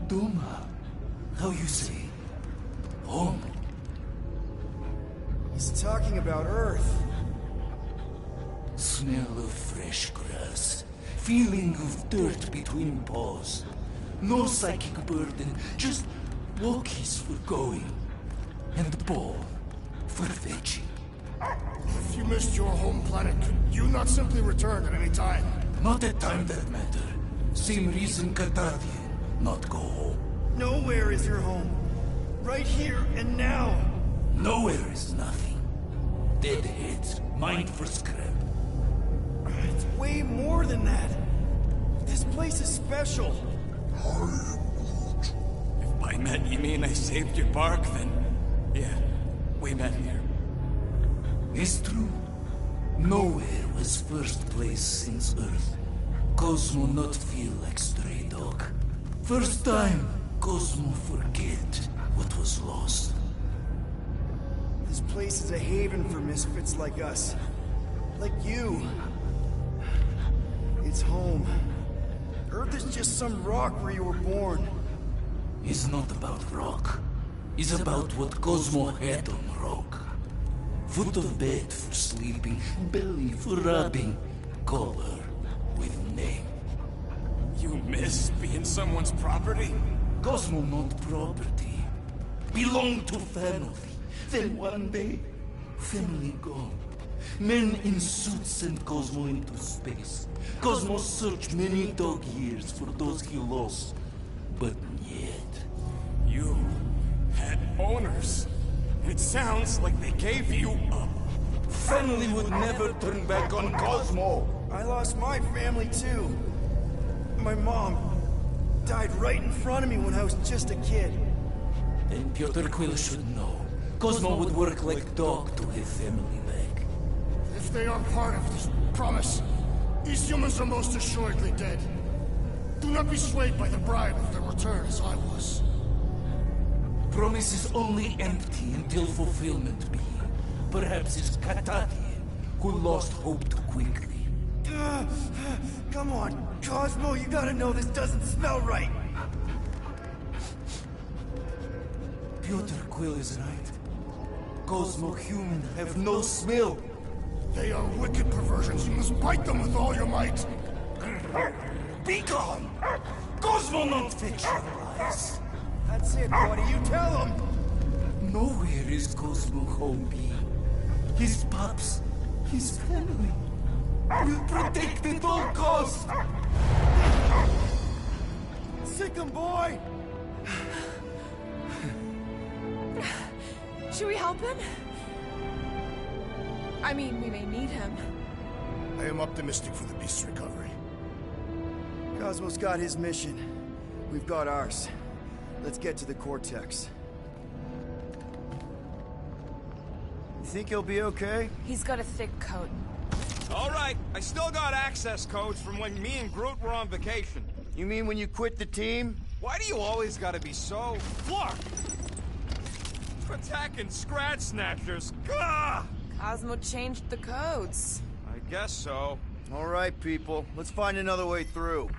Doma, how you say? Home. He's talking about Earth. Smell of fresh grass. Feeling of dirt between paws. No psychic burden, just walkies for going. And the ball for fetching. If you missed your home planet, could you not simply return at any time? Not at time that matter. Same reason Catadian not go home. Nowhere is your home. Right here and now. Nowhere is nothing. Dead heads, mind for scrap. It's way more than that. This place is special. If by met you mean I saved your bark, then... yeah, we met here. It's true. Nowhere was first place since Earth. Cosmo not feel like stray dog. First time, Cosmo forget what was lost. This place is a haven for misfits like us. Like you. It's home. Earth is just some rock where you were born. It's not about rock. It's about what Cosmo had on rock. Foot of bed for sleeping, belly for rubbing, color with name. You miss being someone's property? Cosmo not property. Belong to family. Then one day, family gone. Men in suits sent Cosmo into space. Cosmo searched many dog years for those he lost. But yet... You had owners. It sounds like they gave you up. Family would never turn back on Cosmo. I lost my family too. My mom died right in front of me when I was just a kid. Then Peter Quill should know. Cosmo would work like dog to have family back. If they are part of this promise, these humans are most assuredly dead. Do not be swayed by the bribe of their return as I was. Promise is only empty until fulfillment be. Perhaps it's Catadian who lost hope too quickly. Come on, Cosmo, you gotta know this doesn't smell right. Peter Quill is right. Cosmo human have no smell. They are wicked perversions. You must bite them with all your might. Be gone! Cosmo not fetch your lies. That's it, buddy. You tell him. Nowhere is Cosmo home be. His pups, his family, will protect at all costs. Sick him, boy. Should we help him? I mean, we may need him. I am optimistic for the beast's recovery. Cosmo's got his mission. We've got ours. Let's get to the Cortex. You think he'll be okay? He's got a thick coat. All right, I still got access codes from when me and Groot were on vacation. You mean when you quit the team? Why do you always gotta be so... Flark! Attacking Scratch Snatchers! Gah! Cosmo changed the codes. I guess so. All right, people. Let's find another way through.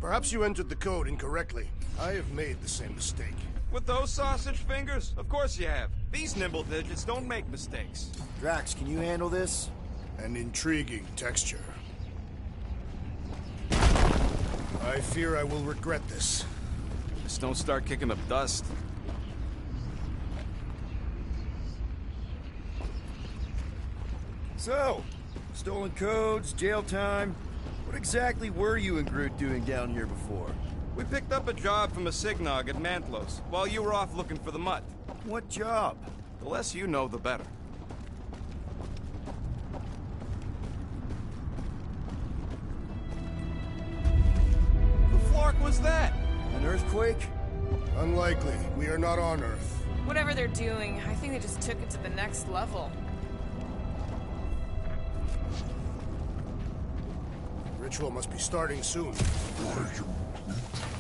Perhaps you entered the code incorrectly. I have made the same mistake. With those sausage fingers? Of course you have. These nimble digits don't make mistakes. Drax, can you handle this? An intriguing texture. I fear I will regret this. Just don't start kicking up dust. So, Stolen codes, jail time. What exactly were you and Groot doing down here before? We picked up a job from a Signog at Mantlos, while you were off looking for the mutt. What job? The less you know, the better. The flark was that? An earthquake? Unlikely. We are not on Earth. Whatever they're doing, I think they just took it to the next level. Ritual must be starting soon.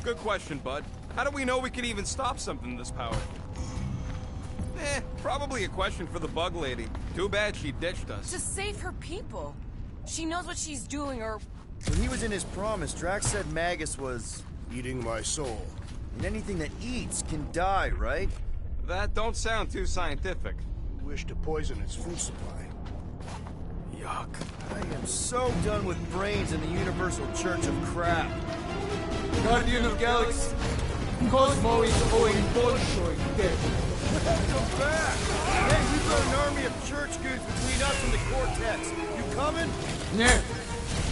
Good question, bud. How do we know we can even stop something this powerful? Probably a question for the bug lady. Too bad she ditched us. To save her people. She knows what she's doing, or... When he was in his promise, Drax said Magus was... Eating my soul. And anything that eats can die, right? That don't sound too scientific. Wish to poison its food supply. Yuck. I am so done with brains in the Universal Church of Crap. Guardian of Galaxy, Cosmo is owing Bolshoi dead. Come back! Hey, we've got an army of church goons between us and the Cortex. You coming? Nah.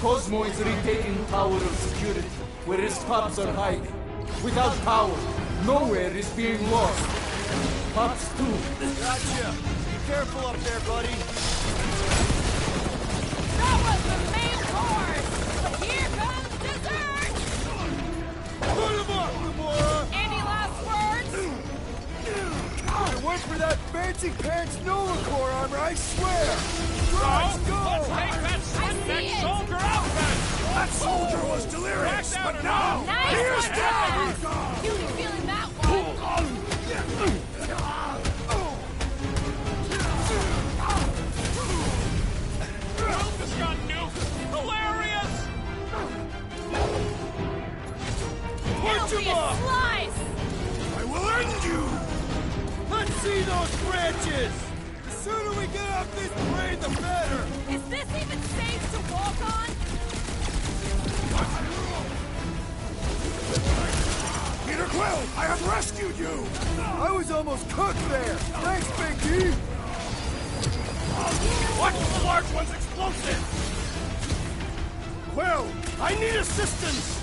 Cosmo is retaking Tower of Security, where his cops are hiding. Without power, nowhere is being lost. Cops too. Gotcha. Be careful up there, buddy. That was the main course! But here comes dessert! Put him up, Gamora! Any last words? It worked for that fancy pants Nova Corps armor, I swear! Let's go! Let's take that sweatback soldier out then! That soldier was delirious, but now Nice he is one, dead! Dad. You be feeling that one! Just got nuked! Hilarious! It'll be a slice! I will end you! Let's see those branches! The sooner we get off this parade, the better! Is this even safe to walk on? Peter Quill, I have rescued you! I was almost cooked there! Thanks, Binky! Watch the large one's explosive! Quill, I need assistance!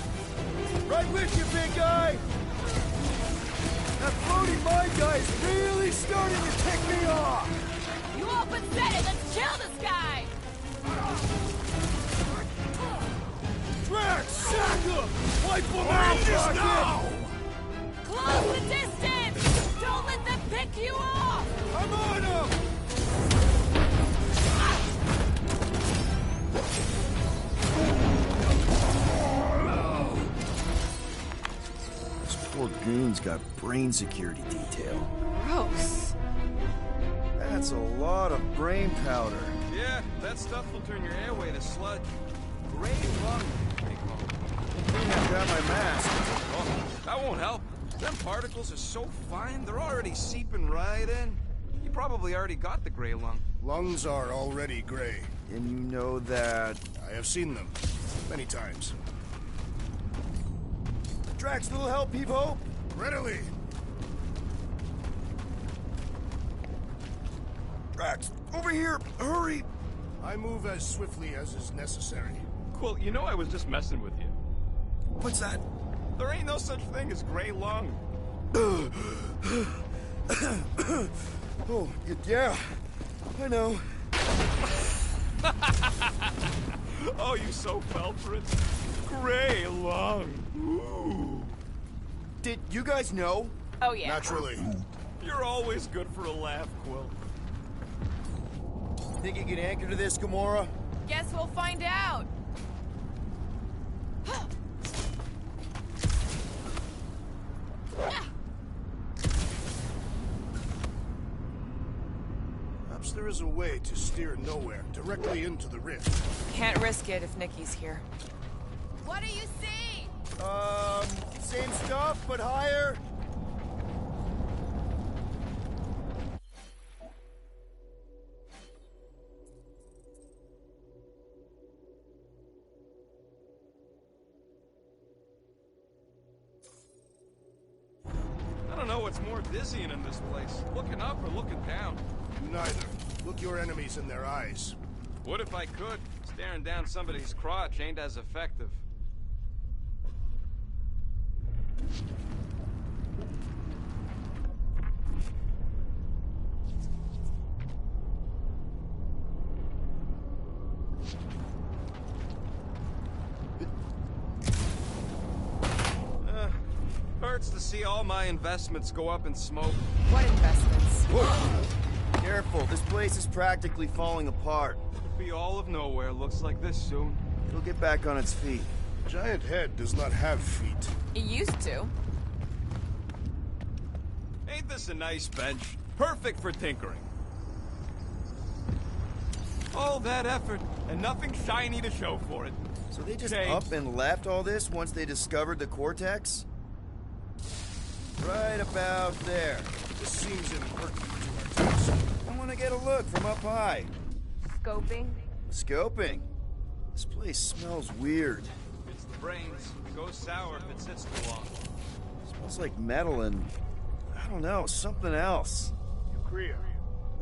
Right with you, big guy! That floating mine guy is really starting to tick me off! You all pathetic! Let's kill this guy! Drax, sack him! Wipe him out, Rocket! Close the distance! Don't let them pick you off! I'm on him! This poor goon's got brain security detail. Gross. That's a lot of brain powder. Yeah, that stuff will turn your airway to sludge. Gray lung, they call it. I've got my mask. Oh, that won't help. Them particles are so fine, they're already seeping right in. You probably already got the gray lung. Lungs are already gray. And you know that... I have seen them. Many times. Drax, little help, Peep-Ho? Readily! Drax, over here! Hurry! I move as swiftly as is necessary. Quill, you know I was just messing with you. What's that? There ain't no such thing as gray lung. Oh, yeah. I know. Oh, you so fell for it. Gray lung. Ooh. Did you guys know? Oh, yeah. Naturally. You're always good for a laugh, Quill. Think you can anchor to this, Gamora? Guess we'll find out. Perhaps there is a way to steer nowhere, directly into the rift. Can't risk it if Nikki's here. What do you see? Same stuff, but higher. I don't know what's more dizzying in this place. Looking up or looking down. Neither. Look your enemies in their eyes. What if I could? Staring down somebody's crotch ain't as effective. Hurts to see all my investments go up in smoke. What investments? Whoa. Careful, this place is practically falling apart. Could be all of nowhere looks like this soon. It'll get back on its feet. Giant Head does not have feet. It used to. Ain't this a nice bench? Perfect for tinkering. All that effort, and nothing shiny to show for it. So they just James. up and left all this once they discovered the Cortex? Right about there. This seems impertinent to our task. I want to get a look from up high. Scoping? Scoping? This place smells weird. It's the brains. It goes sour if it sits too long. Smells like metal and, I don't know, something else. Ucrea.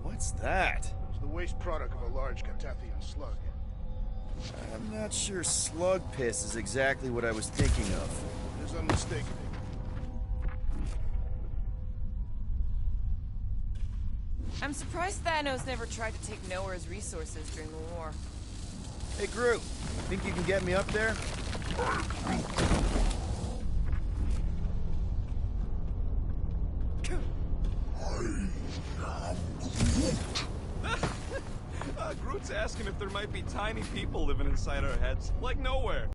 What's that? It's the waste product of a large Catathian slug. I'm not sure slug piss is exactly what I was thinking of. It is unmistakable. I'm surprised Thanos never tried to take Nowhere's resources during the war. Hey, Groot, think you can get me up there? Groot's asking if there might be tiny people living inside our heads, like Nowhere.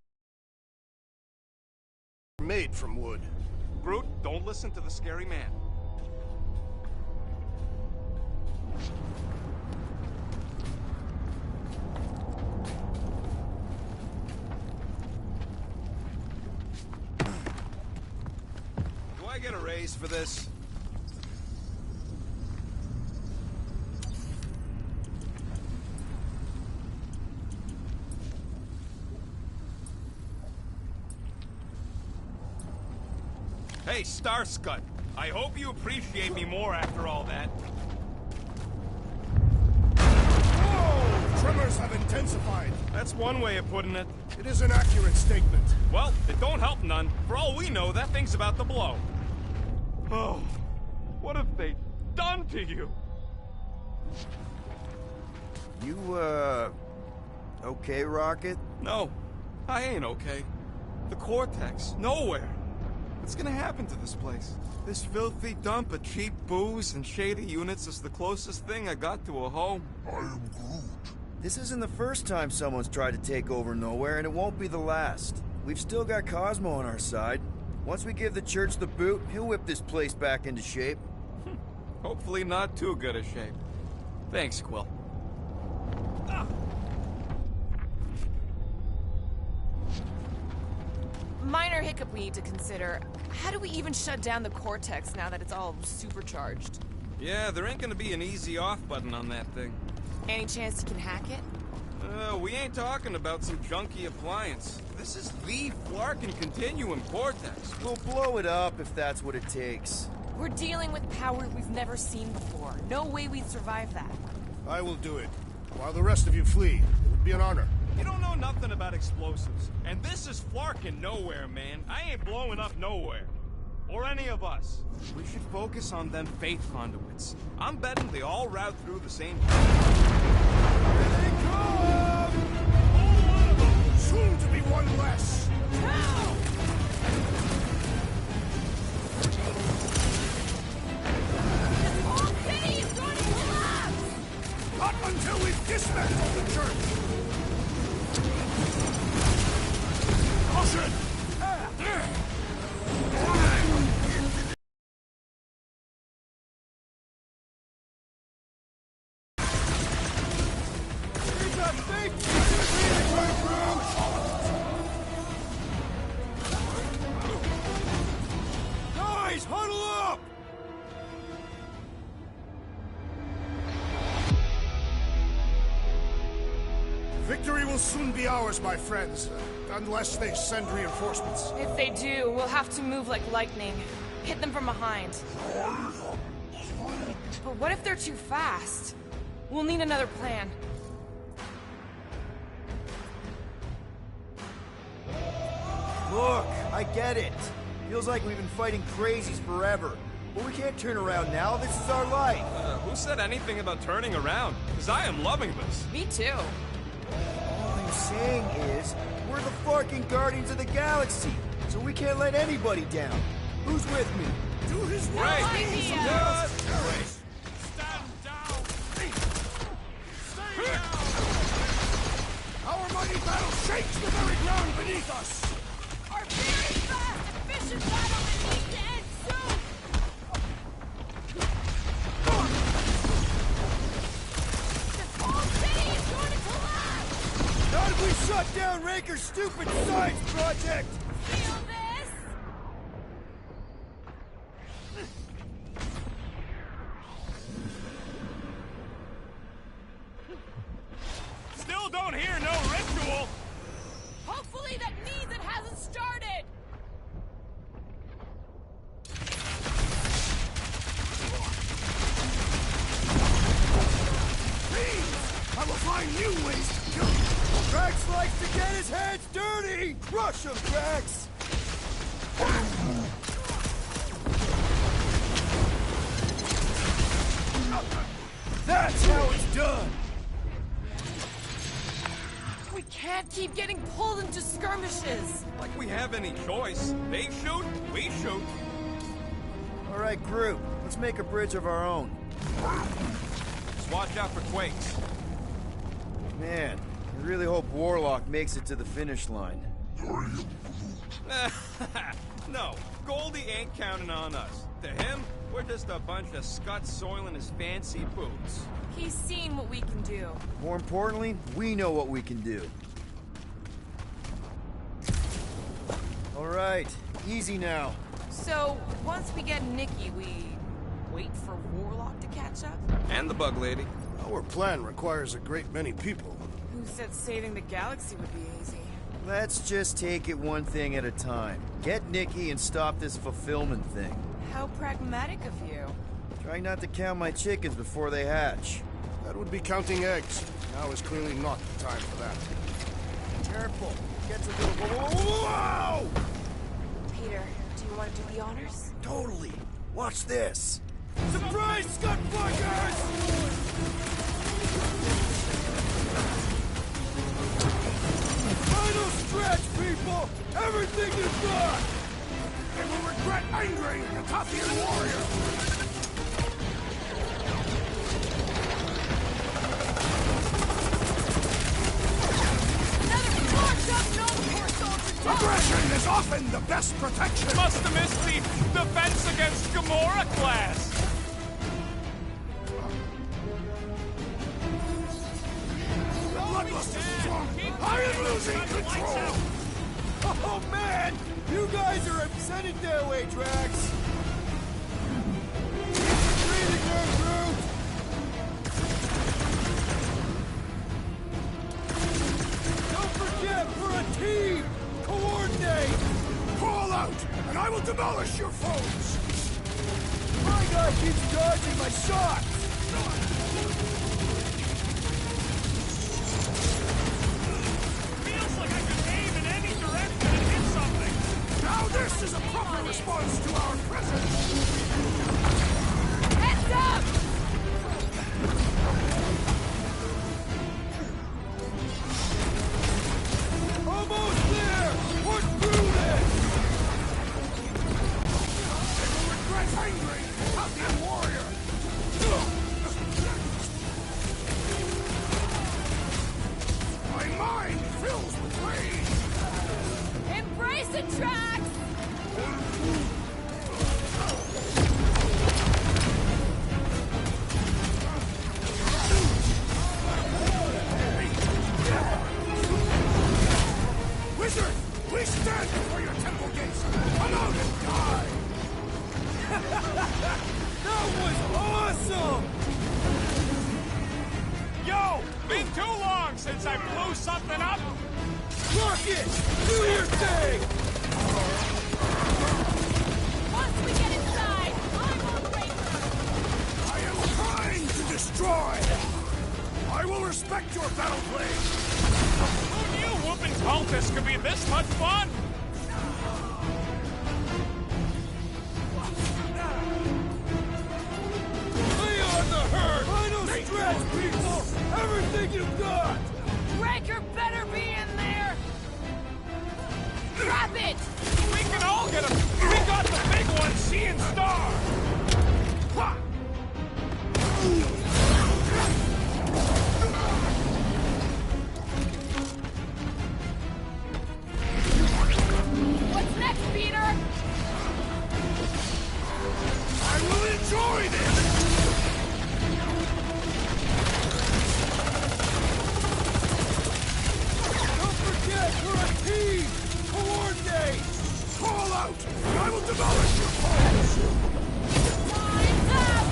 Made from wood. Groot, don't listen to the scary man. Do I get a raise for this? Hey, Starscut, I hope you appreciate me more after all that. Whoa! Tremors have intensified. That's one way of putting it. It is an accurate statement. Well, it don't help none. For all we know, that thing's about to blow. Oh, what have they done to you? You, okay, Rocket? No, I ain't okay. The Cortex, Nowhere. What's gonna happen to this place? This filthy dump of cheap booze and shady units is the closest thing I got to a home. I am Groot. This isn't the first time someone's tried to take over Nowhere, and it won't be the last. We've still got Cosmo on our side. Once we give the church the boot, he'll whip this place back into shape. Hopefully not too good a shape. Thanks, Quill. Minor hiccup we need to consider. How do we even shut down the Cortex now that it's all supercharged? Yeah, there ain't gonna be an easy off button on that thing. Any chance you can hack it? We ain't talking about some junky appliance. This is the Flarkin Continuum Cortex. We'll blow it up if that's what it takes. We're dealing with power we've never seen before. No way we'd survive that. I will do it. While the rest of you flee, it would be an honor. You don't know nothing about explosives. And this is Flarkin Nowhere, man. I ain't blowing up Nowhere. Or any of us. We should focus on them faith conduits. I'm betting they all route through the same... Here they come! All one of them! Soon to be one less! No! This whole city is going to collapse! Not until we've dismantled the church! Caution! Guys, huddle up! Victory will soon be ours, my friends, unless they send reinforcements. If they do, we'll have to move like lightning. Hit them from behind. But what if they're too fast? We'll need another plan. Look, I get it. Feels like we've been fighting crazies forever. But we can't turn around now. This is our life. Who said anything about turning around? Because I am loving this. Me too. All I'm saying is, we're the fucking Guardians of the Galaxy. So we can't let anybody down. Who's with me? Do his No idea. Stand down. Our mighty battle shakes the very ground beneath us! Our very fast, efficient battle needs to end soon. This whole city is going to collapse. How did we shut down Raker's stupid science project? Feel this? Still don't hear no ritual. Hopefully that means it hasn't started. I will find new ways to kill you! Drax likes to get his hands dirty! Rush him, Drax! That's how it's done! We can't keep getting pulled into skirmishes. Like we have any choice. They shoot, we shoot. All right, group. Let's make a bridge of our own. Just watch out for quakes. Man, I really hope Warlock makes it to the finish line. No, Goldie ain't counting on us. To him, we're just a bunch of scuts soiling his fancy boots. He's seen what we can do. More importantly, we know what we can do. All right, easy now. So, once we get Nikki, we wait for Warlock to catch up? And the bug lady. Our plan requires a great many people. Who said saving the galaxy would be easy? Let's just take it one thing at a time. Get Nikki and stop this fulfillment thing. How pragmatic of you. Try not to count my chickens before they hatch. That would be counting eggs. Now is clearly not the time for that. Careful. Gets a little... Whoa! Peter, do you want to do the honors? Totally. Watch this. Surprise, Scutfuckers! Final stretch, people! Everything is gone! They will regret angering the Tathian warrior! Aggression is often the best protection! Must have missed the defense against Gamora class! The bloodlust is strong! I am losing control! Oh, man! You guys are upsetting that way, Drax! Keep breathing there, Groot! Don't forget, we're a team! Coordinate! Call out, and I will demolish your foes! My guy keeps dodging my shots! Feels like I could aim in any direction and hit something! Now this is a proper response to our presence! Heads up! Almost there! Push through this! They will regret angering the Tathian warrior! My mind fills with rage! Embrace it, Drax! Wizard, we stand before your temple gates! Come out and die! That was awesome! Yo! Been too long since I blew something up! Rocket! Do your thing! Once we get inside, I'm on Raker! I am trying to destroy! I will respect your battle plane! Who knew whooping cultists could be this much fun? Congrats, people! Everything you've got! Raker better be in there! Grab it! We can all get him! We got the big one, seeing star! Ha! What's next, Peter? I will enjoy this! Don't forget, we're a team! Coordinate! Call out! And I will demolish your foes! Time's up!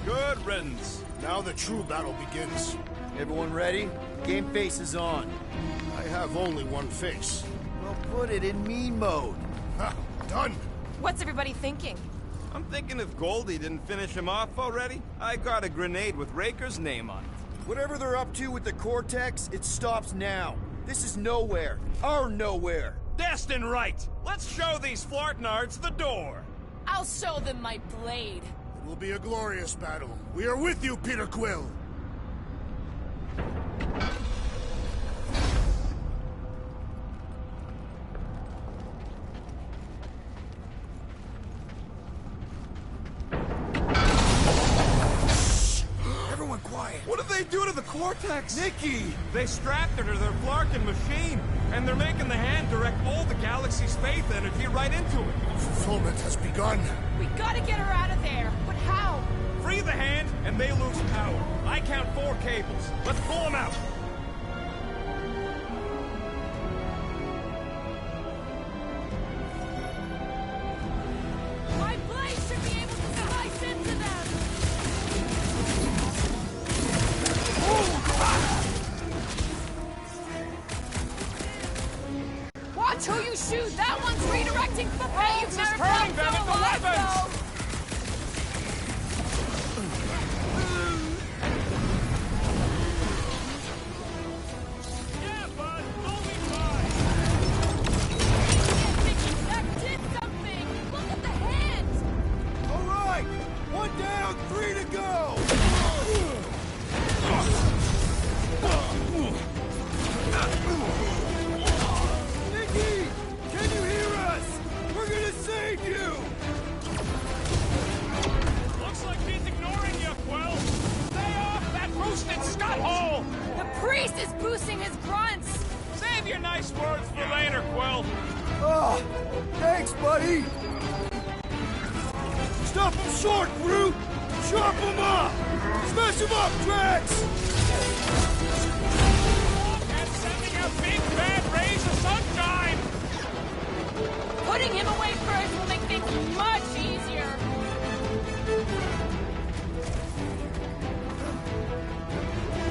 Good riddance. Now the true battle begins. Everyone ready? Game face is on. I have only one face. Well, put it in mean mode. Ha! Done! What's everybody thinking? I'm thinking if Goldie didn't finish him off already, I got a grenade with Raker's name on it. Whatever they're up to with the Cortex, it stops now. This is nowhere. Our nowhere. Destin right! Let's show these Flartnards the door! I'll show them my blade. It will be a glorious battle. We are with you, Peter Quill! Everyone quiet! What did they do to the Cortex? Nikki! They strapped her to their Flarkin machine, and they're making the hand direct all the galaxy's faith energy right into it. Fulfillment has begun. We gotta get her out of there. But how? Free the hand, and they lose power. I count 4 cables. Let's pull them out. My blade should be able to slice into them. Watch who you shoot. That one's redirecting. Hey, you've never turning them felt so into alive, weapons. though. Yeah, bud. Hold me fine. That did something. Look at the hands. All right. 1 down, 3 to go. Nikki, can you hear us? We're gonna save you. Looks like he's ignoring you, Quill. Stay off that boosted scut hole. The priest is boosting his grunts. Save your nice words for later, Quill. Oh, thanks, buddy. Stop him short, Groot! Chop him up! Smash him up, Drax! And sending out big bad rays of sunshine! Putting him away first will make things much easier.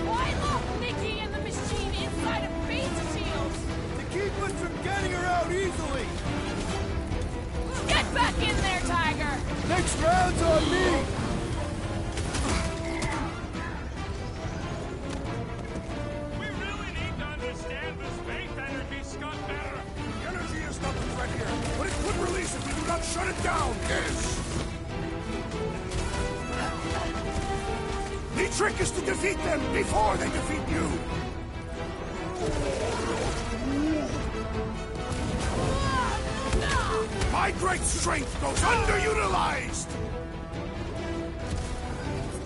Why lock Nikki and the machine inside of base shields? To keep us from getting her out easily! Get back in there, Tiger! Next round's on me! We really need to understand this faith energy, Scott, better! The energy is not the threat here, but it could release if we do not shut it down. Yes! The trick is to defeat them before they defeat you. My great strength goes underutilized!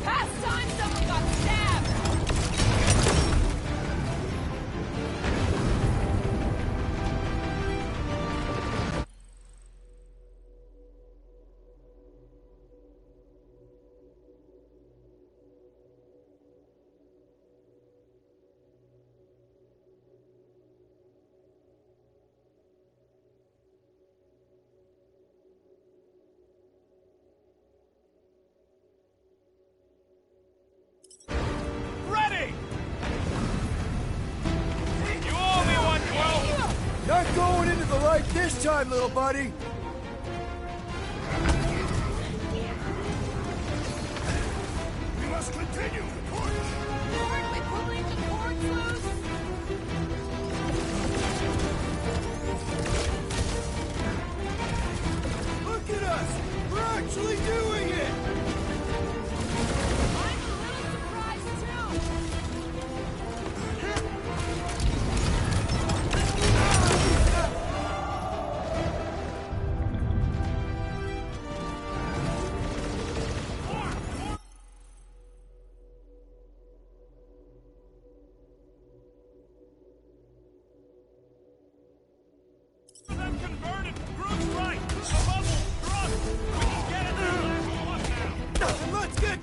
Past time someone got stabbed! Ready! You owe me one, Quill! Not going into the light this time, little buddy. We must continue to push! Weren't we pulling the cords loose? Look at us! We're actually doing it!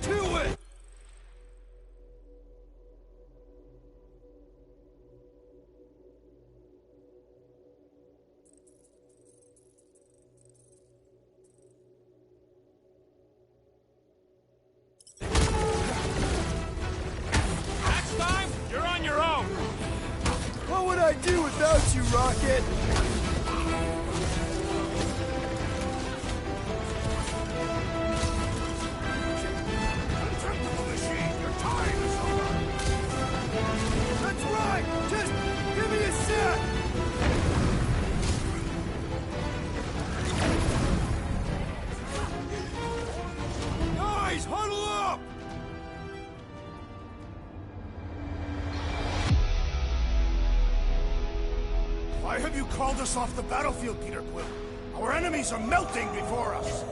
to it! Next time, you're on your own. What would I do without you, Rocket? Contemptible machine, your time is over! That's right! Just give me a sec! Guys, huddle up! Why have you called us off the battlefield, Peter Quill? Our enemies are melting before us!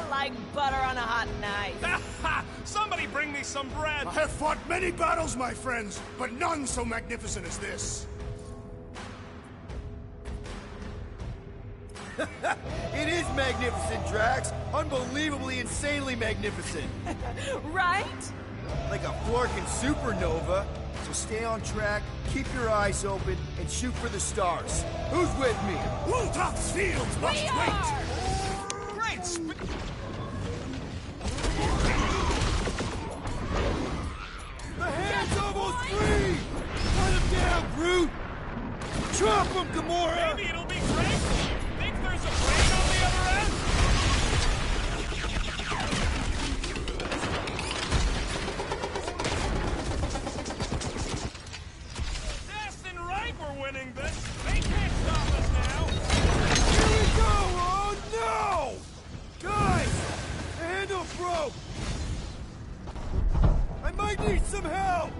Like butter on a hot knife. Somebody bring me some bread. I have fought many battles, my friends, but none so magnificent as this. It is magnificent, Drax. Unbelievably, insanely magnificent. Right? Like a florkin' supernova. So stay on track, keep your eyes open, and shoot for the stars. Who's with me? Wultop's fields must wait! Great The hand's almost free! Put him down, Groot! Chop him, Gamora! Maybe it'll be great. Think there's a brain on the other end? Destin right, we're winning this. They can't stop us now. Here we go! Oh no! Guys! The handle broke! I might need some help!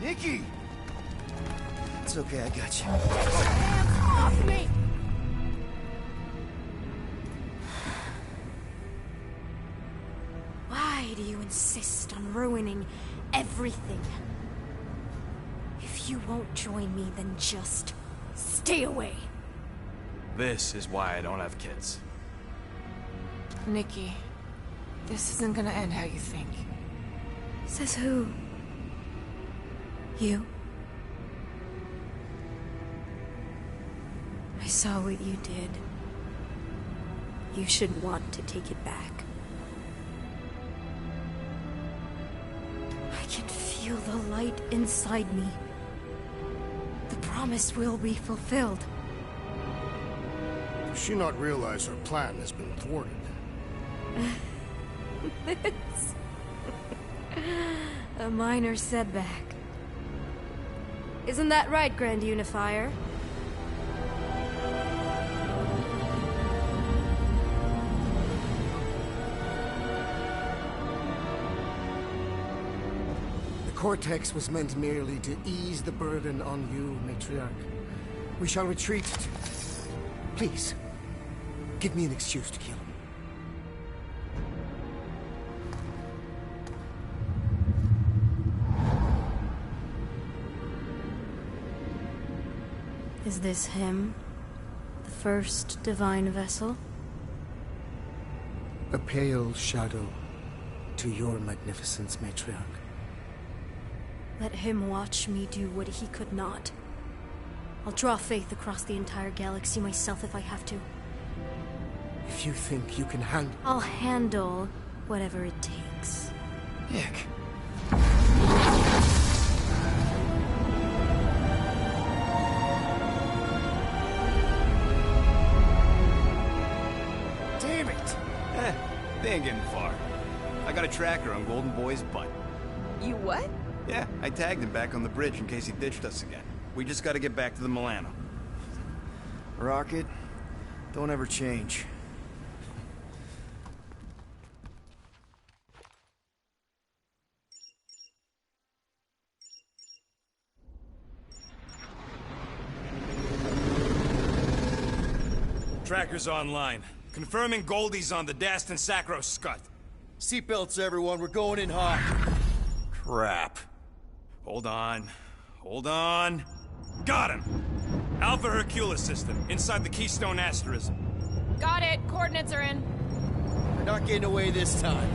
Nikki! It's okay, I got you. Hands off me! Why do you insist on ruining everything? If you won't join me, then just stay away. This is why I don't have kids. Nikki, this isn't gonna end how you think. Says who? You? I saw what you did. You should want to take it back. I can feel the light inside me. The promise will be fulfilled. Does she not realize her plan has been thwarted? It's a minor setback. Isn't that right, Grand Unifier? The Cortex was meant merely to ease the burden on you, Matriarch. We shall retreat to... Please, give me an excuse to kill him. Is this him? The first divine vessel? A pale shadow to your magnificence, Matriarch. Let him watch me do what he could not. I'll draw faith across the entire galaxy myself if I have to. If you think you can handle... I'll handle whatever it takes. Nick. Damn it! They ain't getting far. I got a tracker on Golden Boy's butt. You what? Yeah, I tagged him back on the bridge in case he ditched us again. We just gotta get back to the Milano. Rocket, don't ever change. Tracker's online. Confirming Goldie's on the Dastan Sacro Scut. Seatbelts, everyone. We're going in hot. Crap. Hold on. Hold on. Got him! Alpha Hercules system, inside the Keystone Asterism. Got it. Coordinates are in. We're not getting away this time.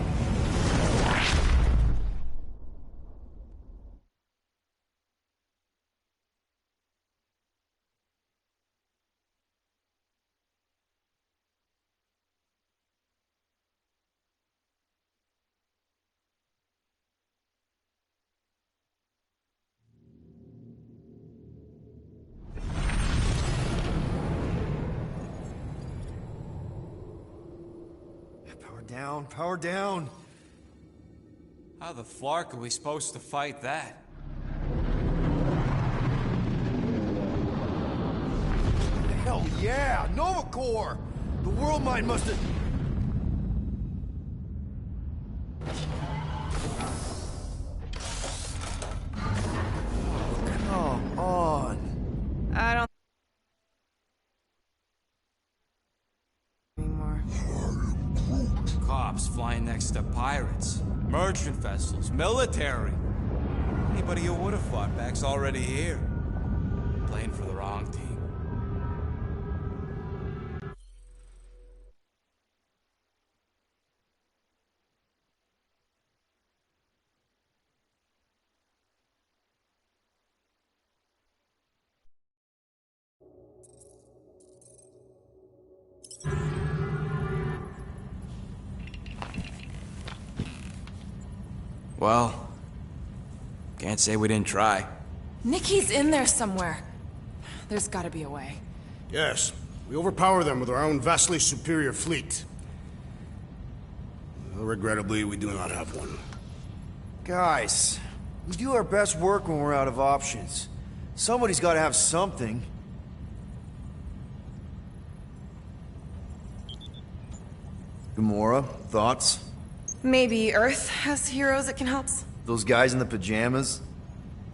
Down, power down. How the flark are we supposed to fight that? Hell yeah! Nova Corps! The world mine must have... Come on. I don't... anymore. Cops flying next to pirates, merchant vessels, military. Anybody who would have fought back's already here. Playing for the wrong team. Well, can't say we didn't try. Nikki's in there somewhere. There's gotta be a way. Yes, we overpower them with our own vastly superior fleet. Well, regrettably, we do not have one. Guys, we do our best work when we're out of options. Somebody's got to have something. Gamora, thoughts? Maybe Earth has heroes it can help. Those guys in the pajamas?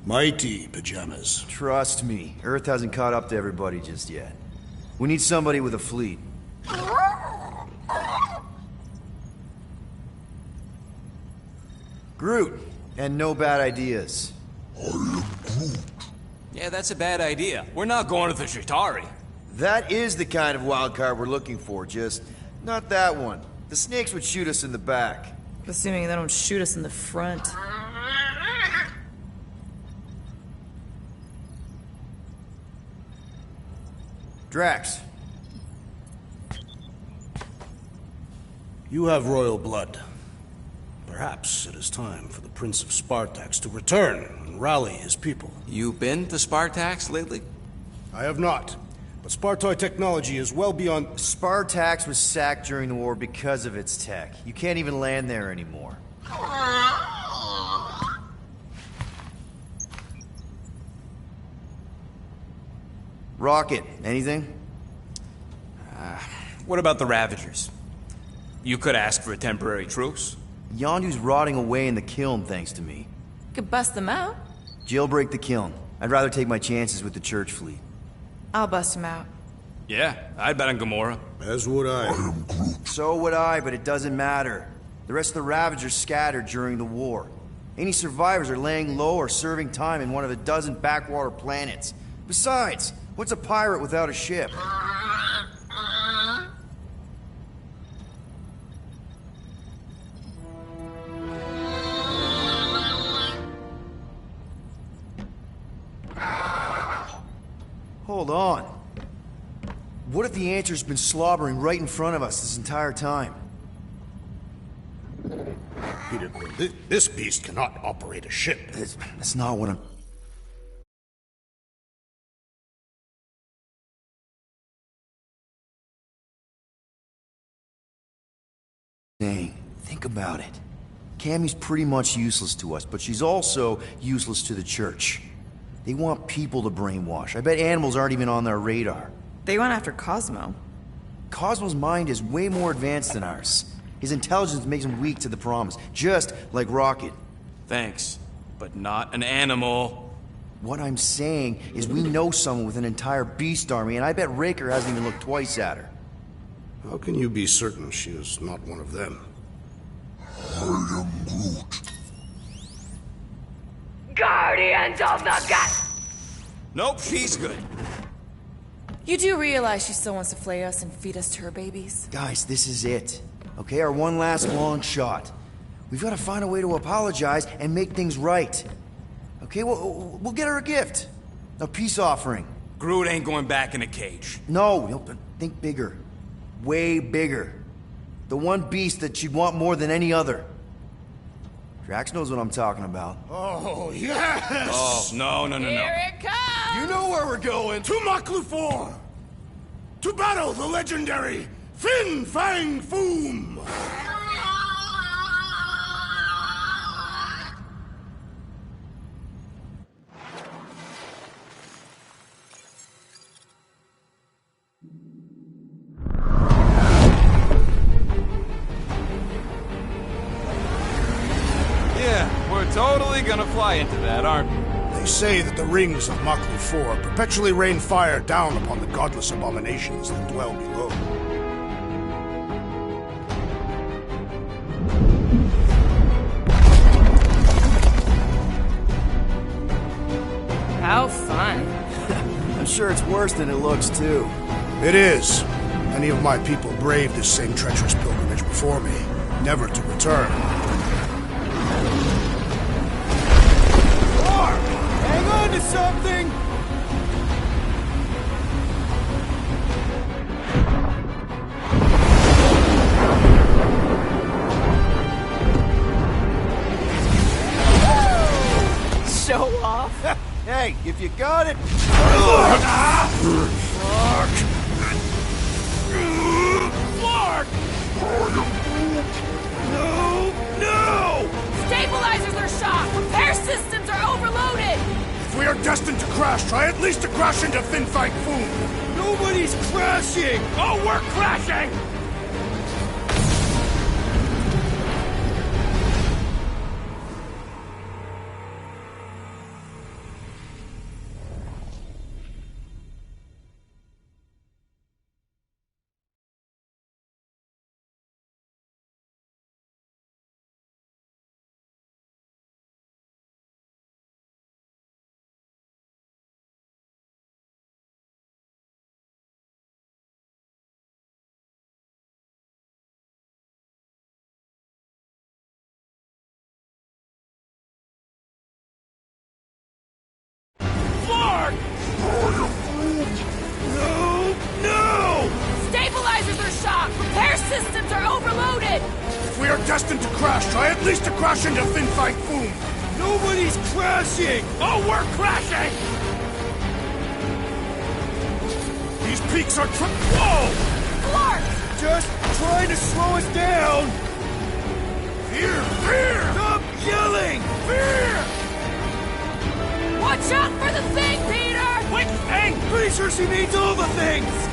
Mighty pajamas. Trust me, Earth hasn't caught up to everybody just yet. We need somebody with a fleet. Groot, and no bad ideas. Yeah, that's a bad idea. We're not going to the Chitauri. That is the kind of wild card we're looking for, just not that one. The snakes would shoot us in the back. Assuming they don't shoot us in the front. Drax. You have royal blood. Perhaps it is time for the Prince of Spartax to return and rally his people. You been to Spartax lately? I have not. But Spartoid technology is well beyond... Spartax was sacked during the war because of its tech. You can't even land there anymore. Rocket, anything? What about the Ravagers? You could ask for a temporary truce. Yondu's rotting away in the kiln thanks to me. Could bust them out. Jailbreak the kiln. I'd rather take my chances with the church fleet. I'll bust them out. Yeah, I'd bet on Gamora. As would I. So would I, but it doesn't matter. The rest of the Ravagers scattered during the war. Any survivors are laying low or serving time in one of a dozen backwater planets. Besides, what's a pirate without a ship? Hold on. What if the Answer's been slobbering right in front of us this entire time? Peter Quill, this beast cannot operate a ship. That's not what I'm... saying. Think about it. Cammie's pretty much useless to us, but she's also useless to the church. They want people to brainwash. I bet animals aren't even on their radar. They went after Cosmo. Cosmo's mind is way more advanced than ours. His intelligence makes him weak to the promise, just like Rocket. Thanks, but not an animal. What I'm saying is we know someone with an entire beast army, and I bet Raker hasn't even looked twice at her. How can you be certain she is not one of them? I am Groot. Guardians of the Galaxy. Nope, she's good. You do realize she still wants to flay us and feed us to her babies? Guys, this is it. Okay, our one last long shot. We've got to find a way to apologize and make things right. Okay, we'll get her a gift. A peace offering. Groot ain't going back in a cage. No, think bigger. Way bigger. The one beast that she'd want more than any other. Drax knows what I'm talking about. Oh, yes! Oh, no. Here it comes! You know where we're going. To Maklu-4! To battle the legendary Fin Fang Foom! Totally gonna fly into that, aren't we? They say that the rings of Maklu-4 perpetually rain fire down upon the godless abominations that dwell below. How fun. I'm sure it's worse than it looks, too. It is. Many of my people braved this same treacherous pilgrimage before me, never to return. Hang on to something! Show off. Hey, if you got it... No! Stabilizers are shot! Repair systems are overloaded! If we are destined to crash, try at least to crash into Fin Fang Foom! Nobody's crashing! Oh, we're crashing! Stabilizers are shot! Repair systems are overloaded! If we are destined to crash, try at least to crash into Fin Fang Foom! Nobody's crashing! Oh, we're crashing! These peaks are Whoa! Clark! Just trying to slow us down! Fear! Fear! Stop yelling! Fear! Watch out for the thing, Peter! Which thing? Pretty sure she means all the things!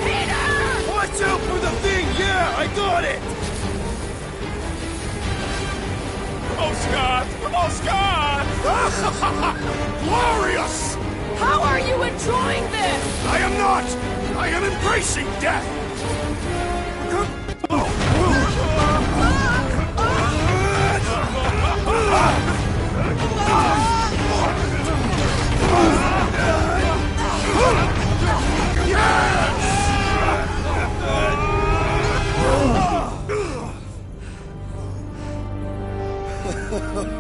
Peter! Watch out for the thing! Yeah, I got it! Oh, Scott! Oh, Scott! Glorious! How are you enjoying this? I am not! I am embracing death!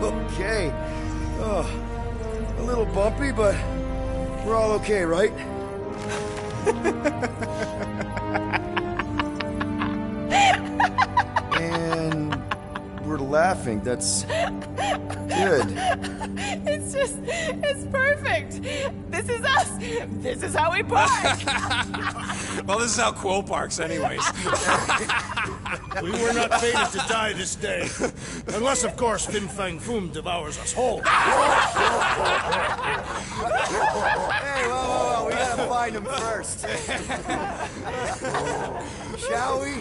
Okay. Oh, a little bumpy, but we're all okay, right? And we're laughing. That's good. It's perfect. This is us. This is how we park. Well, this is how Quill parks anyways. We were not fated to die this day. Unless, of course, Fin Fang Foom devours us whole. Hey, whoa. We gotta find him first. Shall we?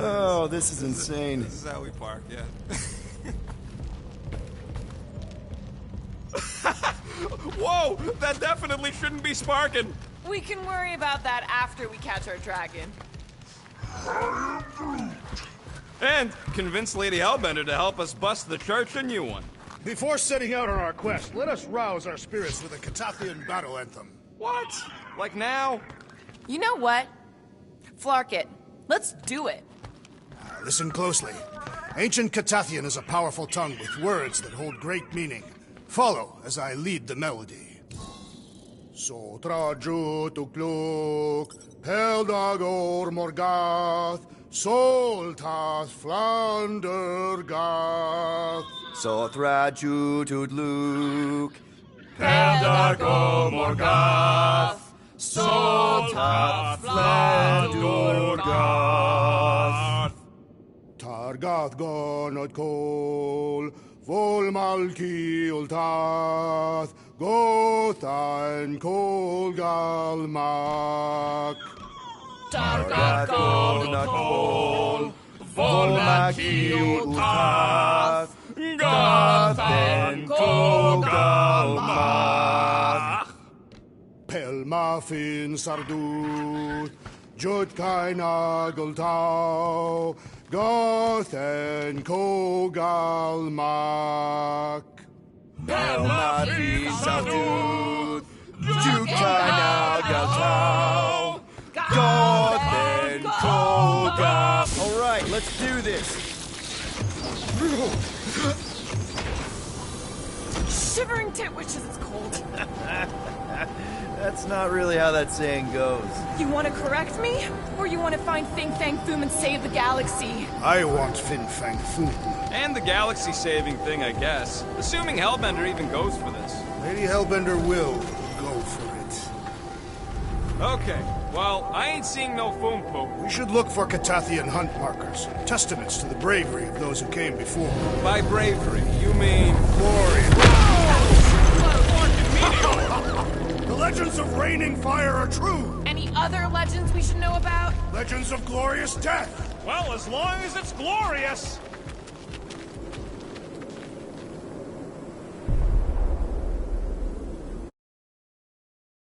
Oh, this is insane. This is how we park, yeah. Whoa! That definitely shouldn't be sparking! We can worry about that after we catch our dragon. And convince Lady Hellbender to help us bust the church a new one. Before setting out on our quest, let us rouse our spirits with a Catathian battle anthem. What? Like now? You know what? Flark it. Let's do it. Listen closely. Ancient Catathian is a powerful tongue with words that hold great meaning. Follow as I lead the melody. Sotra jutukluk, Peldagor Morgath, Soltath Flandergath. Sothra Jutudluk, Peldago Morgath, Soltath Flandurgath. Targath Gonod Kol, Volmalki Ultath, Gothan Kolgalmak. Targath Gonod Kol, Volmalki Ultath, Gothan Kolgalmak. Pelmafin Sarduth, Jutkaina Gultau, Gothen Kogalmak. Pelmati Saldut, Jutana Galtau, Gothen Koga. All right, let's do this. Shivering tit wishes it's cold. That's not really how that saying goes. You want to correct me? Or you want to find Fin Fang Foom and save the galaxy? I want Fin Fang Foom. And the galaxy-saving thing, I guess. Assuming Hellbender even goes for this. Lady Hellbender will go for it. Okay, well, I ain't seeing no Foom poop. We should look for Catathian hunt markers, testaments to the bravery of those who came before. By bravery, you mean... Glory. The legends of raining fire are true! Any other legends we should know about? Legends of glorious death! Well, as long as it's glorious!